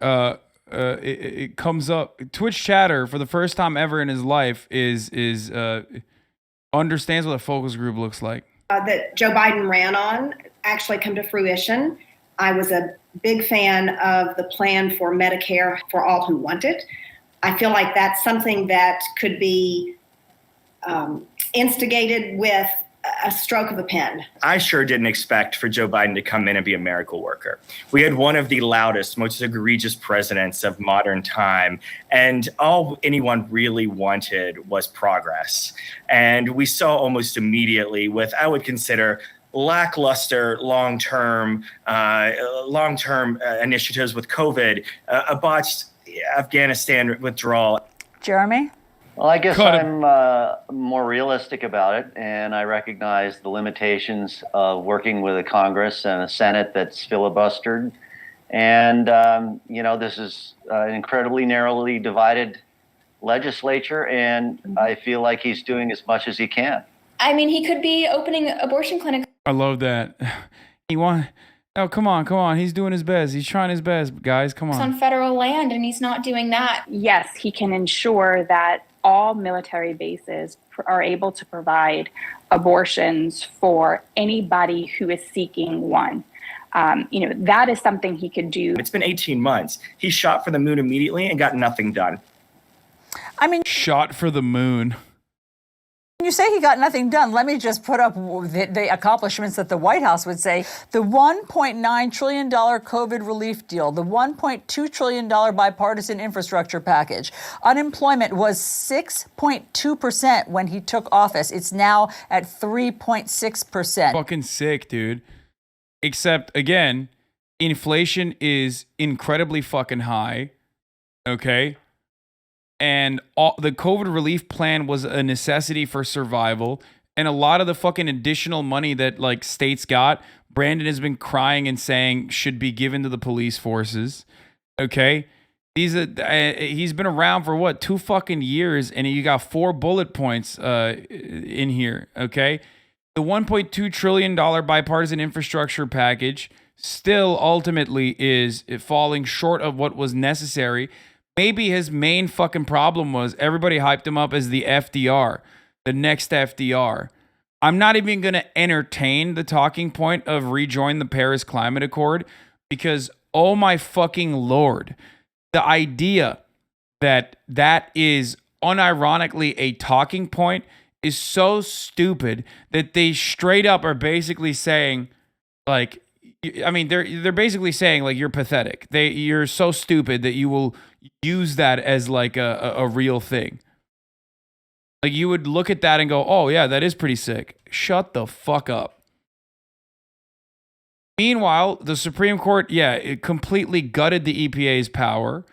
it comes up. Twitch chatter for the first time ever in his life is understands what a focus group looks like. That Joe Biden ran on actually come to fruition. I was a big fan of the plan for Medicare for all who want it. I feel like that's something that could be instigated with a stroke of a pen. I sure didn't expect for Joe Biden to come in and be a miracle worker. We had one of the loudest, most egregious presidents of modern time, and all anyone really wanted was progress. And we saw almost immediately with, I would consider, lackluster long-term initiatives with COVID, a botched Afghanistan withdrawal. Jeremy? Well, I guess I'm more realistic about it, and I recognize the limitations of working with a Congress and a Senate that's filibustered. And, this is an incredibly narrowly divided legislature, and I feel like he's doing as much as he can. I mean, he could be opening abortion clinics. I love that. Oh, come on. He's doing his best. He's trying his best, guys. Come on. On federal land, and he's not doing that. Yes, he can ensure that all military bases are able to provide abortions for anybody who is seeking one. That is something he could do. It's been 18 months. He shot for the moon immediately and got nothing done. I mean, shot for the moon. When you say he got nothing done, let me just put up the accomplishments that the White House would say. The $1.9 trillion COVID relief deal, the $1.2 trillion bipartisan infrastructure package. Unemployment was 6.2% when he took office. It's now at 3.6%. Fucking sick, dude. Except, again, inflation is incredibly fucking high. Okay? And the COVID relief plan was a necessity for survival. And a lot of the fucking additional money that like states got, Brandon has been crying and saying should be given to the police forces. Okay? He's been around for what, 2 fucking years, and you got 4 bullet points in here. Okay? The $1.2 trillion bipartisan infrastructure package still ultimately is falling short of what was necessary. Maybe his main fucking problem was everybody hyped him up as the FDR, the next FDR. I'm not even going to entertain the talking point of rejoin the Paris Climate Accord because, oh my fucking Lord, the idea that that is unironically a talking point is so stupid that they straight up are basically saying, like, I mean, they're basically saying, like, you're pathetic. You're so stupid that you will use that as, like, a real thing. Like, you would look at that and go, oh, yeah, that is pretty sick. Shut the fuck up. Meanwhile, the Supreme Court, yeah, it completely gutted the EPA's power.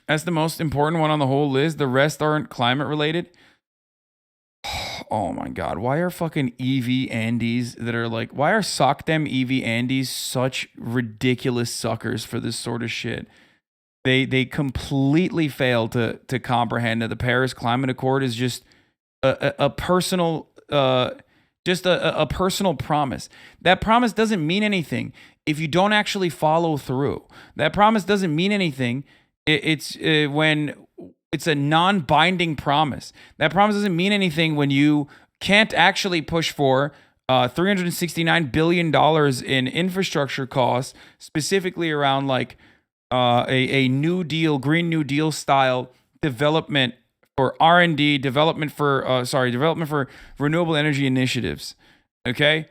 That's the most important one on the whole list. The rest aren't climate related. Oh my God. Why are fucking EV Andes that are like, why are sock them EV Andes such ridiculous suckers for this sort of shit? They completely fail to comprehend that the Paris Climate Accord is just a personal, just a personal promise. That promise doesn't mean anything if you don't actually follow through. That promise doesn't mean anything. It's when it's a non-binding promise. That promise doesn't mean anything when you can't actually push for $369 billion in infrastructure costs, specifically around like a New Deal, Green New Deal style development for R&D, development for renewable energy initiatives. Okay?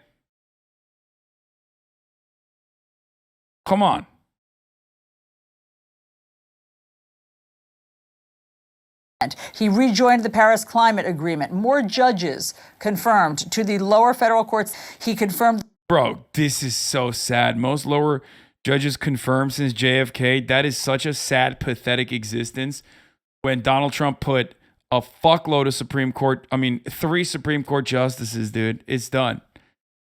Come on. He rejoined the Paris Climate Agreement. More judges confirmed to the lower federal courts. He confirmed. Bro, this is so sad. Most lower judges confirmed since JFK. That is such a sad, pathetic existence. When Donald Trump put a fuckload of 3 Supreme Court justices, dude. It's done.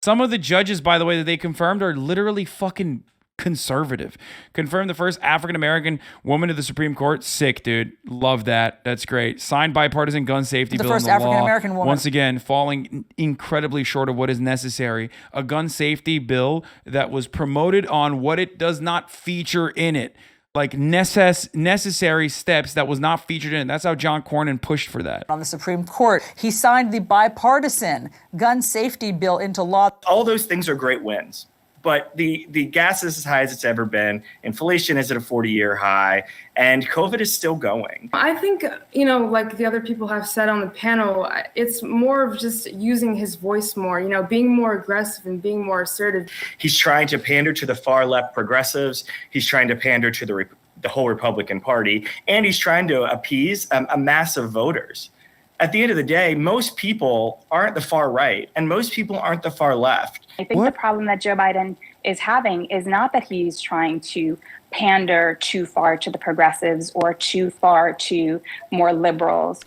Some of the judges, by the way, that they confirmed are literally fucking conservative. Confirmed the first African-American woman to the Supreme Court. Sick, dude. Love that. That's great. Signed bipartisan gun safety bill. The first into law. African-American woman. Once again, falling incredibly short of what is necessary. A gun safety bill that was promoted on what it does not feature in it. Like necessary steps that was not featured in it. That's how John Cornyn pushed for that. On the Supreme Court, he signed the bipartisan gun safety bill into law. All those things are great wins. But the gas is as high as it's ever been. Inflation is at a 40-year high, and COVID is still going. I think, like the other people have said on the panel, it's more of just using his voice more, being more aggressive and being more assertive. He's trying to pander to the far left progressives. He's trying to pander to the whole Republican Party, and he's trying to appease a mass of voters. At the end of the day, most people aren't the far right, and most people aren't the far left. I think the problem that Joe Biden is having is not that he's trying to pander too far to the progressives or too far to more liberals.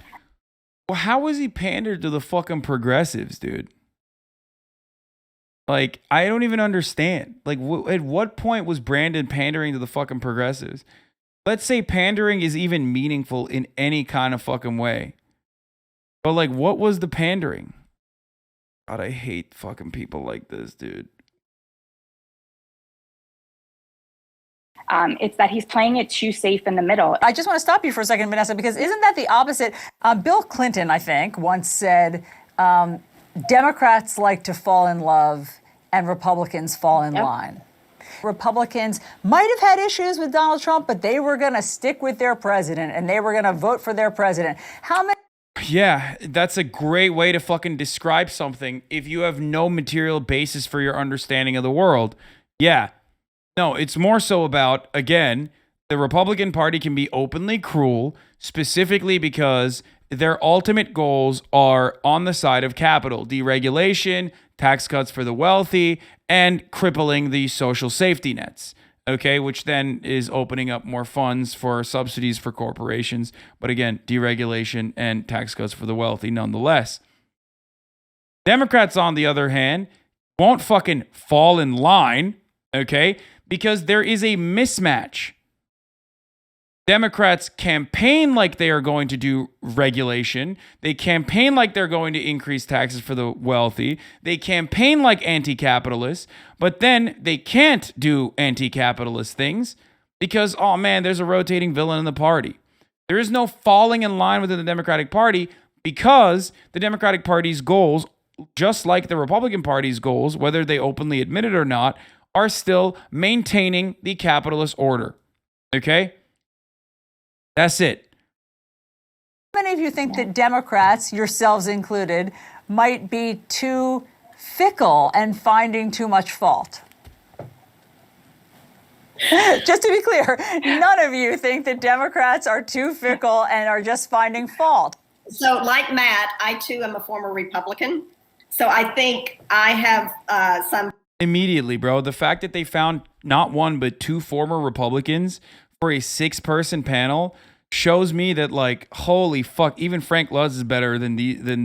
Well, how was he pandered to the fucking progressives, dude? Like, I don't even understand. Like, at what point was Brandon pandering to the fucking progressives? Let's say pandering is even meaningful in any kind of fucking way. But, like, what was the pandering? God, I hate fucking people like this, dude. It's that he's playing it too safe in the middle. I just want to stop you for a second, Vanessa, because isn't that the opposite? Bill Clinton, I think, once said, Democrats like to fall in love and Republicans fall in line. Republicans might have had issues with Donald Trump, but they were going to stick with their president and they were going to vote for their president. How many? Yeah, that's a great way to fucking describe something if you have no material basis for your understanding of the world. Yeah. No, it's more so about, again, the Republican Party can be openly cruel, specifically because their ultimate goals are on the side of capital, deregulation, tax cuts for the wealthy, and crippling the social safety nets. Okay, which then is opening up more funds for subsidies for corporations. But again, deregulation and tax cuts for the wealthy nonetheless. Democrats, on the other hand, won't fucking fall in line, okay, because there is a mismatch. Democrats campaign like they are going to do regulation. They campaign like they're going to increase taxes for the wealthy. They campaign like anti-capitalists, but then they can't do anti-capitalist things because, oh man, there's a rotating villain in the party. There is no falling in line within the Democratic Party because the Democratic Party's goals, just like the Republican Party's goals, whether they openly admit it or not, are still maintaining the capitalist order. Okay? That's it. How many of you think that Democrats, yourselves included, might be too fickle and finding too much fault? Just to be clear, none of you think that Democrats are too fickle and are just finding fault. So like Matt, I too am a former Republican. So I think I have some. Immediately, bro. The fact that they found not one, but two former Republicans for a 6-person panel shows me that, like, holy fuck, even Frank Lutz is better than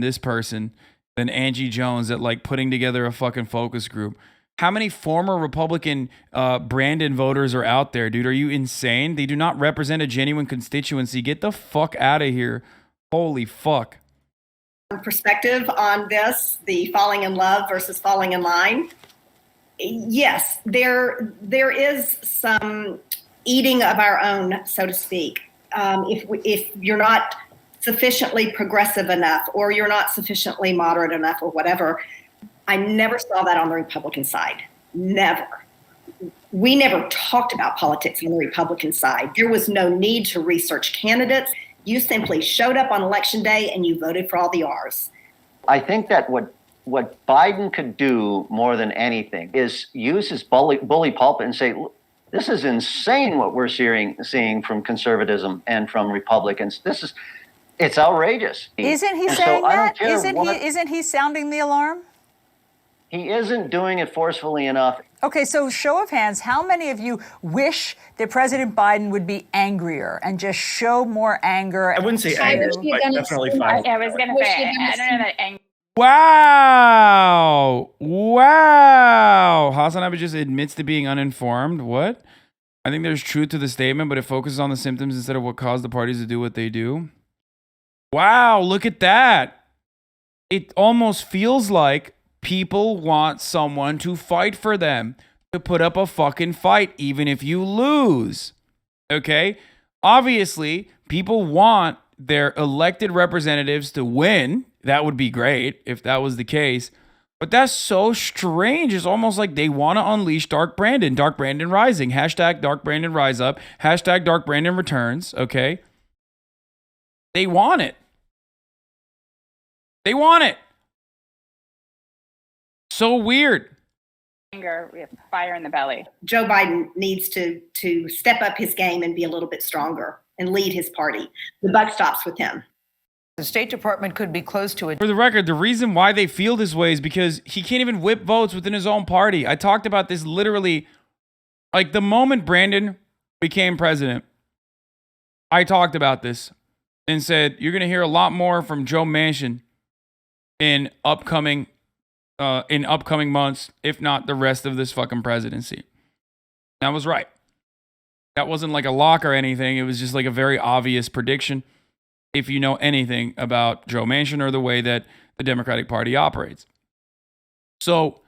this person, than Angie Jones at, like, putting together a fucking focus group. How many former Republican Brandon voters are out there, dude? Are you insane? They do not represent a genuine constituency. Get the fuck out of here. Holy fuck. Perspective on this, the falling in love versus falling in line. Yes, there is some eating of our own, so to speak. If you're not sufficiently progressive enough or you're not sufficiently moderate enough or whatever, I never saw that on the Republican side. Never. We never talked about politics on the Republican side. There was no need to research candidates. You simply showed up on election day and you voted for all the R's. I think that what Biden could do more than anything is use his bully pulpit and say, this is insane what we're seeing from conservatism and from Republicans. It's outrageous. Isn't he saying that? Isn't he sounding the alarm? He isn't doing it forcefully enough. Okay, so show of hands, how many of you wish that President Biden would be angrier and just show more anger? I wouldn't say anger, but definitely fine. I was going to say, I don't know that anger. Wow. Hasan Abbott just admits to being uninformed. What? I think there's truth to the statement, but it focuses on the symptoms instead of what caused the parties to do what they do. Wow, look at that. It almost feels like people want someone to fight for them, to put up a fucking fight, even if you lose. Okay? Obviously, people want their elected representatives to win. That would be great if that was the case. But that's so strange. It's almost like they want to unleash Dark Brandon. Dark Brandon rising. Hashtag Dark Brandon rise up. Hashtag Dark Brandon returns. Okay? They want it. They want it. So weird. Anger, we have fire in the belly. Joe Biden needs to step up his game and be a little bit stronger and lead his party. The buck stops with him. The State Department could be close to it. For the record, the reason why they feel this way is because he can't even whip votes within his own party. I talked about this literally, like the moment Brandon became president, I talked about this and said, you're going to hear a lot more from Joe Manchin in upcoming months, if not the rest of this fucking presidency. And I was right. That wasn't like a lock or anything. It was just like a very obvious prediction if you know anything about Joe Manchin or the way that the Democratic Party operates. So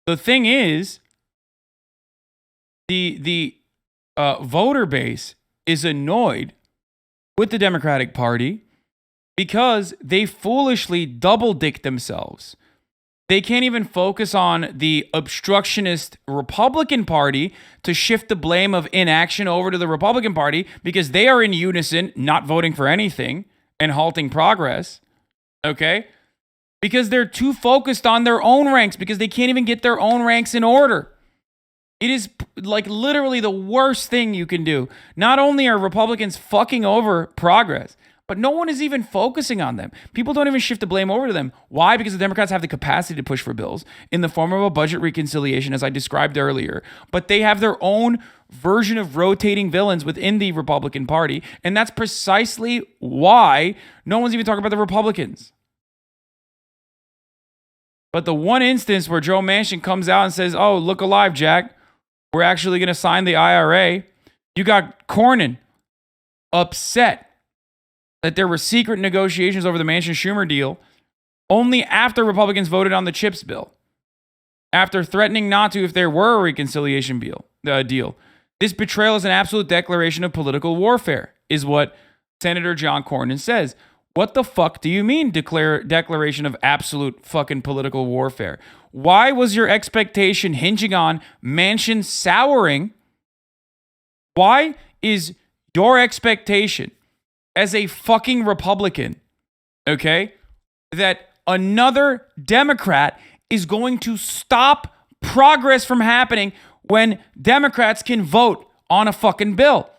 the thing is, the voter base is annoyed with the Democratic Party because they foolishly double-dick themselves. They can't even focus on the obstructionist Republican Party to shift the blame of inaction over to the Republican Party because they are in unison, not voting for anything and halting progress. Okay? Because they're too focused on their own ranks because they can't even get their own ranks in order. It is like literally the worst thing you can do. Not only are Republicans fucking over progress, but no one is even focusing on them. People don't even shift the blame over to them. Why? Because the Democrats have the capacity to push for bills in the form of a budget reconciliation, as I described earlier. But they have their own version of rotating villains within the Republican Party. And that's precisely why no one's even talking about the Republicans. But the one instance where Joe Manchin comes out and says, oh, look alive, Jack. We're actually going to sign the IRA. You got Cornyn upset that there were secret negotiations over the Manchin-Schumer deal only after Republicans voted on the CHIPS bill, after threatening not to if there were a reconciliation deal. This betrayal is an absolute declaration of political warfare, is what Senator John Cornyn says. What the fuck do you mean declaration of absolute fucking political warfare? Why was your expectation hinging on Manchin souring? Why is your expectation as a fucking Republican, okay, that another Democrat is going to stop progress from happening when Democrats can vote on a fucking bill?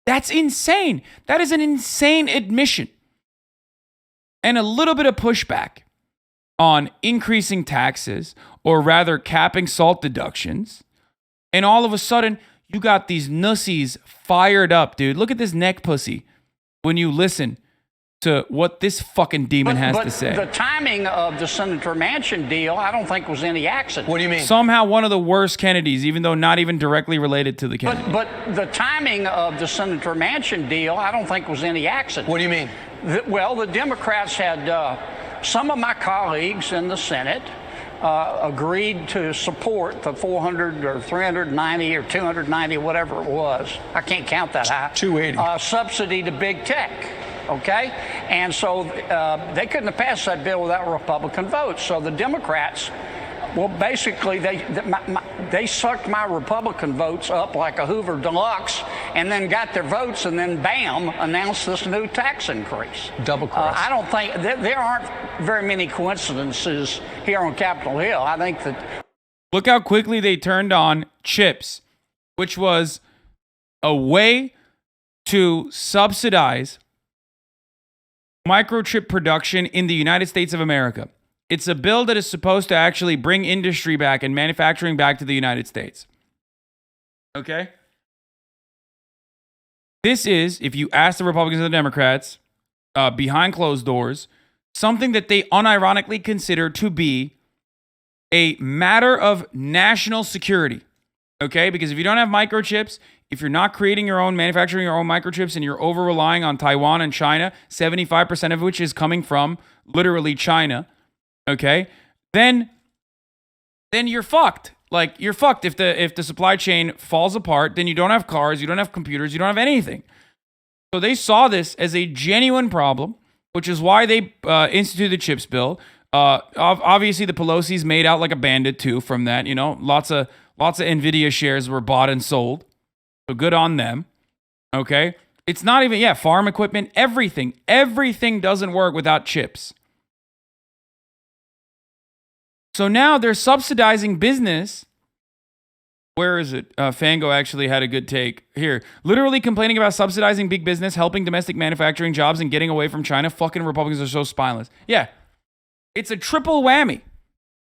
That's insane. That is an insane admission. And a little bit of pushback on increasing taxes, or rather capping SALT deductions. And all of a sudden, you got these nussies fired up, dude. Look at this neck pussy when you listen to what this fucking demon has to say. The timing of the Senator Manchin deal, I don't think was any accident. What do you mean? Somehow one of the worst Kennedys, even though not even directly related to the Kennedy. But the timing of the Senator Manchin deal, I don't think was any accident. What do you mean? Well, the Democrats had some of my colleagues in the Senate agreed to support the 400 or 390 or 290, whatever it was. I can't count that high. 280. Subsidy to big tech. Okay? And so they couldn't have passed that bill without Republican votes. So the Democrats, well, basically, they sucked my Republican votes up like a Hoover Deluxe and then got their votes and then, bam, announced this new tax increase. Double cross. I don't think, there aren't very many coincidences here on Capitol Hill. I think that... Look how quickly they turned on CHIPS, which was a way to subsidize microchip production in the United States of America. It's a bill that is supposed to actually bring industry back and manufacturing back to the United States. Okay? This is, if you ask the Republicans and the Democrats, behind closed doors, something that they unironically consider to be a matter of national security. Okay? Because if you don't have microchips, if you're not creating your own, manufacturing your own microchips, and you're over-relying on Taiwan and China, 75% of which is coming from literally China, okay, then you're fucked. Like, you're fucked. If the supply chain falls apart, then you don't have cars, you don't have computers, you don't have anything. So they saw this as a genuine problem, which is why they instituted the CHIPS bill. Obviously, the Pelosi's made out like a bandit too from that. You know, lots of Nvidia shares were bought and sold. So good on them. Okay, it's not even farm equipment, everything doesn't work without chips. So now they're subsidizing business. Where is it? Fango actually had a good take here. Literally complaining about subsidizing big business, helping domestic manufacturing jobs, and getting away from China. Fucking Republicans are so spineless. Yeah, it's a triple whammy.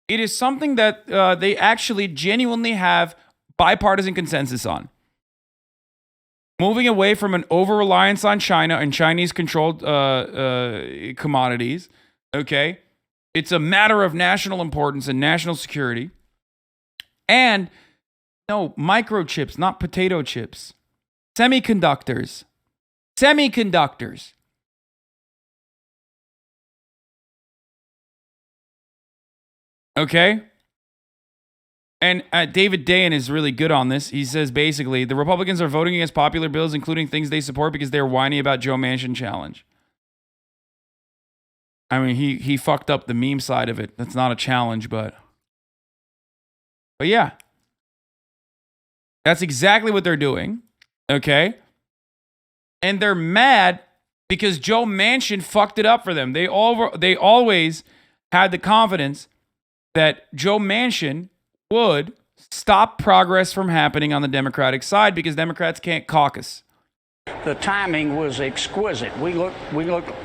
It is something that they actually genuinely have bipartisan consensus on. Moving away from an over-reliance on China and Chinese-controlled commodities, okay? It's a matter of national importance and national security. And, no, microchips, not potato chips. Semiconductors. Okay? And David Dayen is really good on this. He says basically the Republicans are voting against popular bills, including things they support, because they're whiny about Joe Manchin challenge. I mean, he fucked up the meme side of it. That's not a challenge, but yeah, that's exactly what they're doing. Okay, and they're mad because Joe Manchin fucked it up for them. They always had the confidence that Joe Manchin would stop progress from happening on the Democratic side because Democrats can't caucus. The timing was exquisite. We look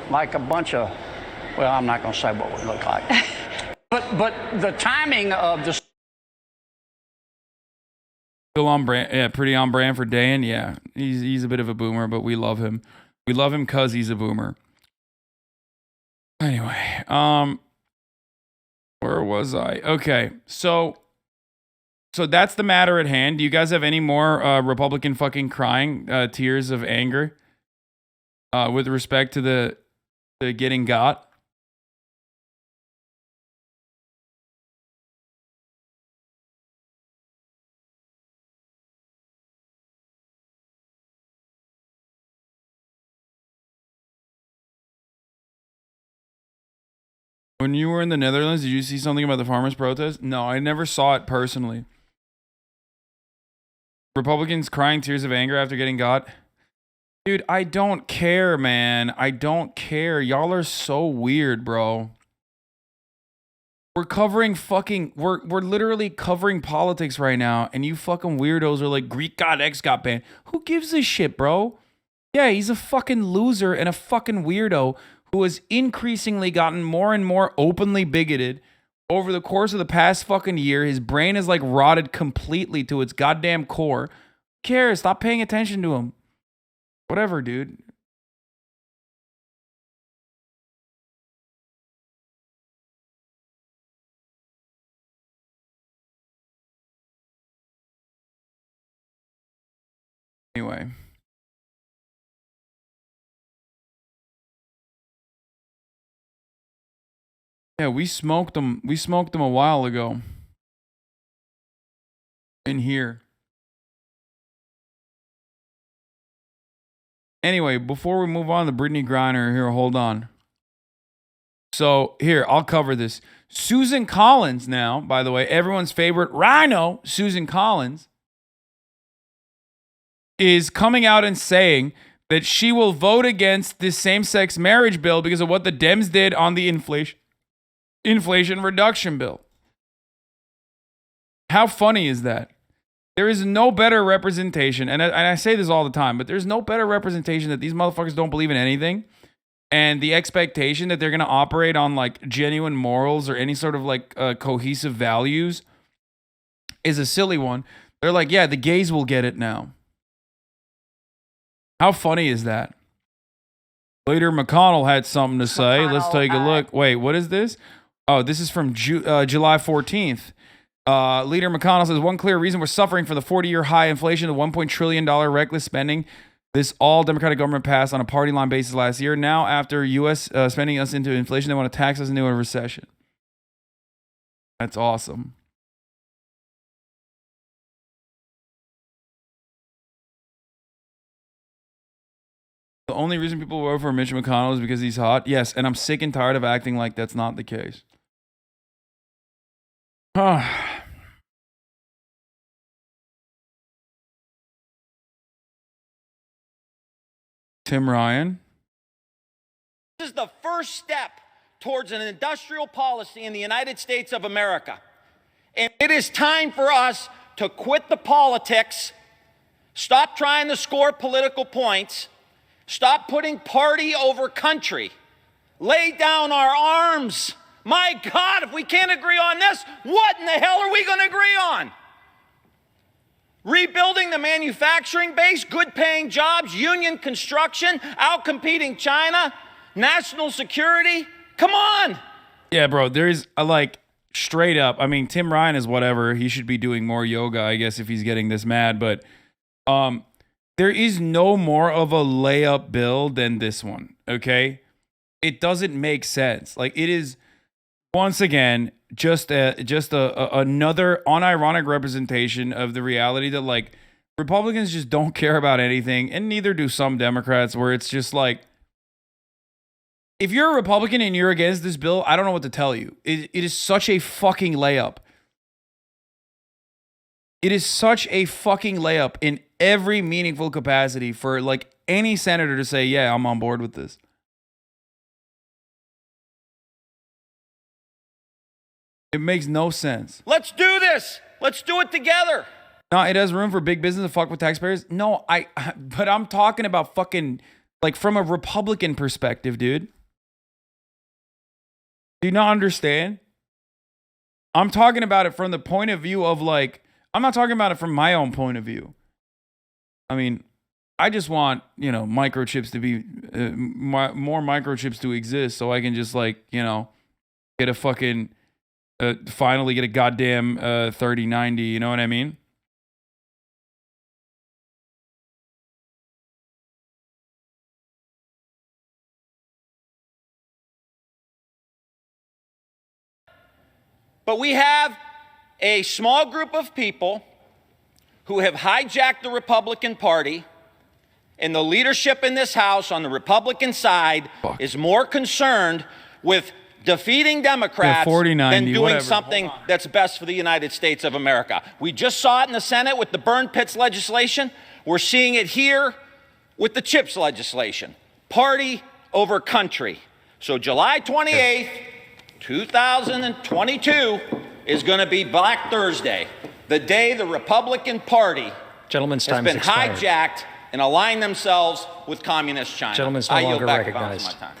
like a bunch of, well, I'm not going to say what we look like. but the timing of the Still on brand, yeah, pretty on brand for Dayen. Yeah, he's a bit of a boomer, but we love him. We love him because he's a boomer. Anyway, where was I? Okay, so that's the matter at hand. Do you guys have any more Republican fucking crying tears of anger with respect to the getting got? When you were in the Netherlands, did you see something about the farmers' protest? No, I never saw it personally. Republicans crying tears of anger after getting got. Dude, I don't care, man. I don't care. Y'all are so weird, bro. We're literally covering politics right now, and you fucking weirdos are like, Greek God X got banned. Who gives a shit, bro? Yeah, he's a fucking loser and a fucking weirdo who has increasingly gotten more and more openly bigoted over the course of the past fucking year. His brain is like rotted completely to its goddamn core. Who cares? Stop paying attention to him. Whatever, dude. Anyway. Yeah, we smoked them. We smoked them a while ago. In here. Anyway, before we move on to Brittany Griner, here, hold on. So, here, I'll cover this. Susan Collins now, by the way, everyone's favorite rhino, Susan Collins, is coming out and saying that she will vote against this same-sex marriage bill because of what the Dems did on the Inflation Reduction Bill. How funny is that? There is no better representation, and I say this all the time, but there's no better representation that these motherfuckers don't believe in anything, and the expectation that they're going to operate on like genuine morals or any sort of like cohesive values is a silly one. They're like, yeah, the gays will get it now. How funny is that? Leader McConnell had something to say. Let's take a look. Wait, what is this? Oh, this is from July 14th. Leader McConnell says, one clear reason we're suffering from the 40-year high inflation, the $1 trillion reckless spending this all Democratic government passed on a party line basis last year. Now, after U.S. Spending us into inflation, they want to tax us into a recession. That's awesome. The only reason people vote for Mitch McConnell is because he's hot. Yes, and I'm sick and tired of acting like that's not the case. Tim Ryan. This is the first step towards an industrial policy in the United States of America. And it is time for us to quit the politics, stop trying to score political points, stop putting party over country, lay down our arms. My God, if we can't agree on this, what in the hell are we going to agree on? Rebuilding the manufacturing base, good-paying jobs, union construction, outcompeting China, national security. Come on. Yeah, bro, there's like straight up. I mean, Tim Ryan is whatever. He should be doing more yoga, I guess, if he's getting this mad. But there is no more of a layup bill than this one, okay? It doesn't make sense. Like, it is, once again, just another unironic representation of the reality that like Republicans just don't care about anything, and neither do some Democrats, where it's just like, if you're a Republican and you're against this bill, I don't know what to tell you. It is such a fucking layup. It is such a fucking layup in every meaningful capacity for like any senator to say, yeah, I'm on board with this. It makes no sense. Let's do this. Let's do it together. No, it has room for big business to fuck with taxpayers. No, but I'm talking about fucking like from a Republican perspective, dude. Do you not understand? I'm talking about it from the point of view of like, I'm not talking about it from my own point of view. I mean, I just want, microchips to be, more microchips to exist so I can just like, get a fucking, finally get a goddamn 3090, you know what I mean? But we have a small group of people who have hijacked the Republican Party, and the leadership in this House on the Republican side is more concerned with defeating Democrats than doing something that's best for the United States of America. We just saw it in the Senate with the burn pits legislation. We're seeing it here with the CHIPS legislation. Party over country. So July 28th, 2022 is going to be Black Thursday, the day the Republican Party has been hijacked and aligned themselves with Communist China. Gentleman's no longer recognized. My time.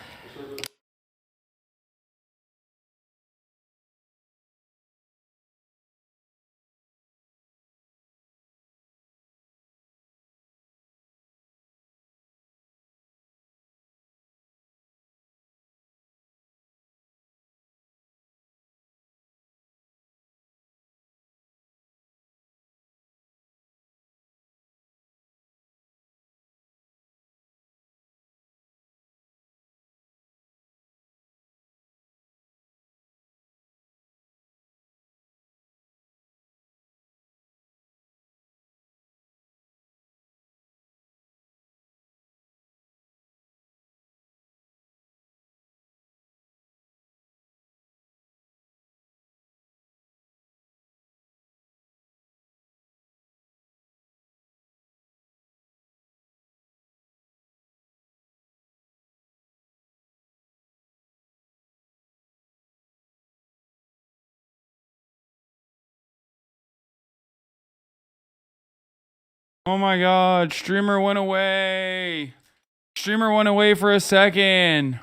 Oh my God, streamer went away. Streamer went away for a second.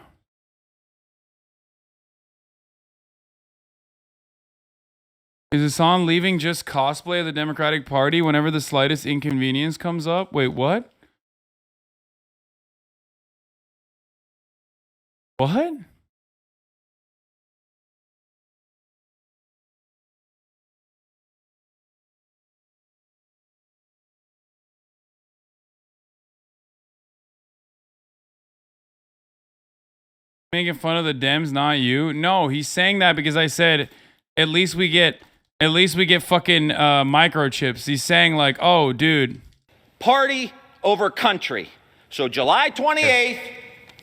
Is Hasan leaving just cosplay of the Democratic Party whenever the slightest inconvenience comes up? Wait, what? What? Making fun of the Dems, not you. No, he's saying that because I said, at least we get fucking microchips. He's saying like, oh, dude. Party over country. So July 28th,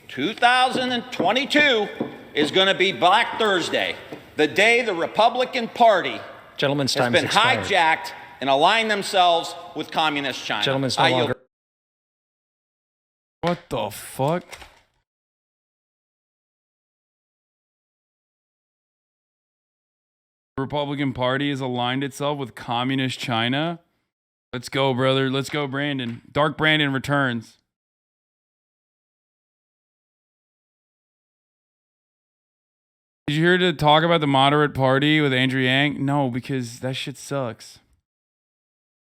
2022 is going to be Black Thursday, the day the Republican Party Gentleman's has time been expired. hijacked and aligned themselves with Communist China. Gentleman's no longer. What the fuck? Republican Party has aligned itself with Communist China. Let's go, brother. Let's go, Brandon. Dark Brandon returns. Did you hear the talk about the moderate party with Andrew Yang? No, because that shit sucks.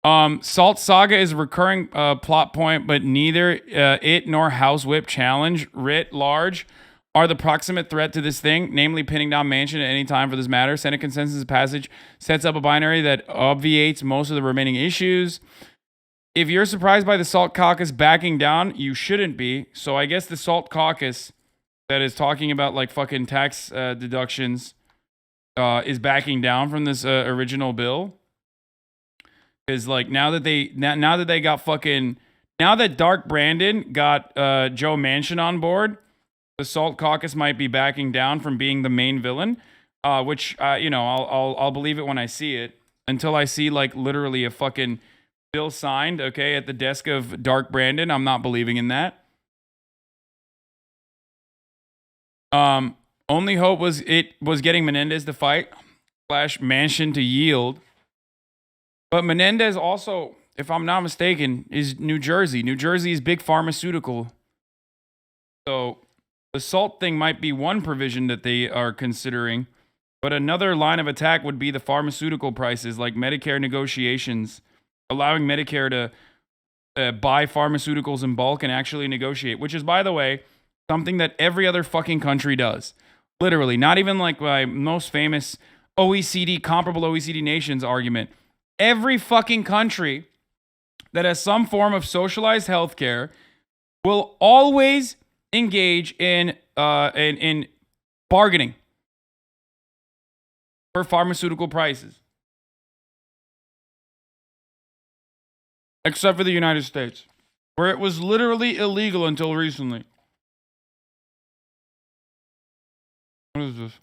Salt Saga is a recurring plot point, but neither it nor House Whip Challenge writ large are the proximate threat to this thing, namely pinning down Manchin at any time for this matter. Senate consensus passage sets up a binary that obviates most of the remaining issues. If you're surprised by the Salt Caucus backing down, you shouldn't be. So I guess the Salt Caucus that is talking about like fucking tax deductions is backing down from this original bill. Is like now that they got fucking now that Dark Brandon got Joe Manchin on board, the Salt Caucus might be backing down from being the main villain. Which you know, I'll believe it when I see it. Until I see like literally a fucking bill signed, okay, at the desk of Dark Brandon, I'm not believing in that. Only hope was getting Menendez to fight / Manchin to yield. But Menendez also, if I'm not mistaken, is New Jersey. New Jersey is big pharmaceutical. So the SALT thing might be one provision that they are considering. But another line of attack would be the pharmaceutical prices, like Medicare negotiations, allowing Medicare to buy pharmaceuticals in bulk and actually negotiate, which is, by the way, something that every other fucking country does. Literally, not even like my most famous OECD, comparable OECD nations argument. Every fucking country that has some form of socialized healthcare will always engage in bargaining for pharmaceutical prices. Except for the United States, where it was literally illegal until recently. What is this?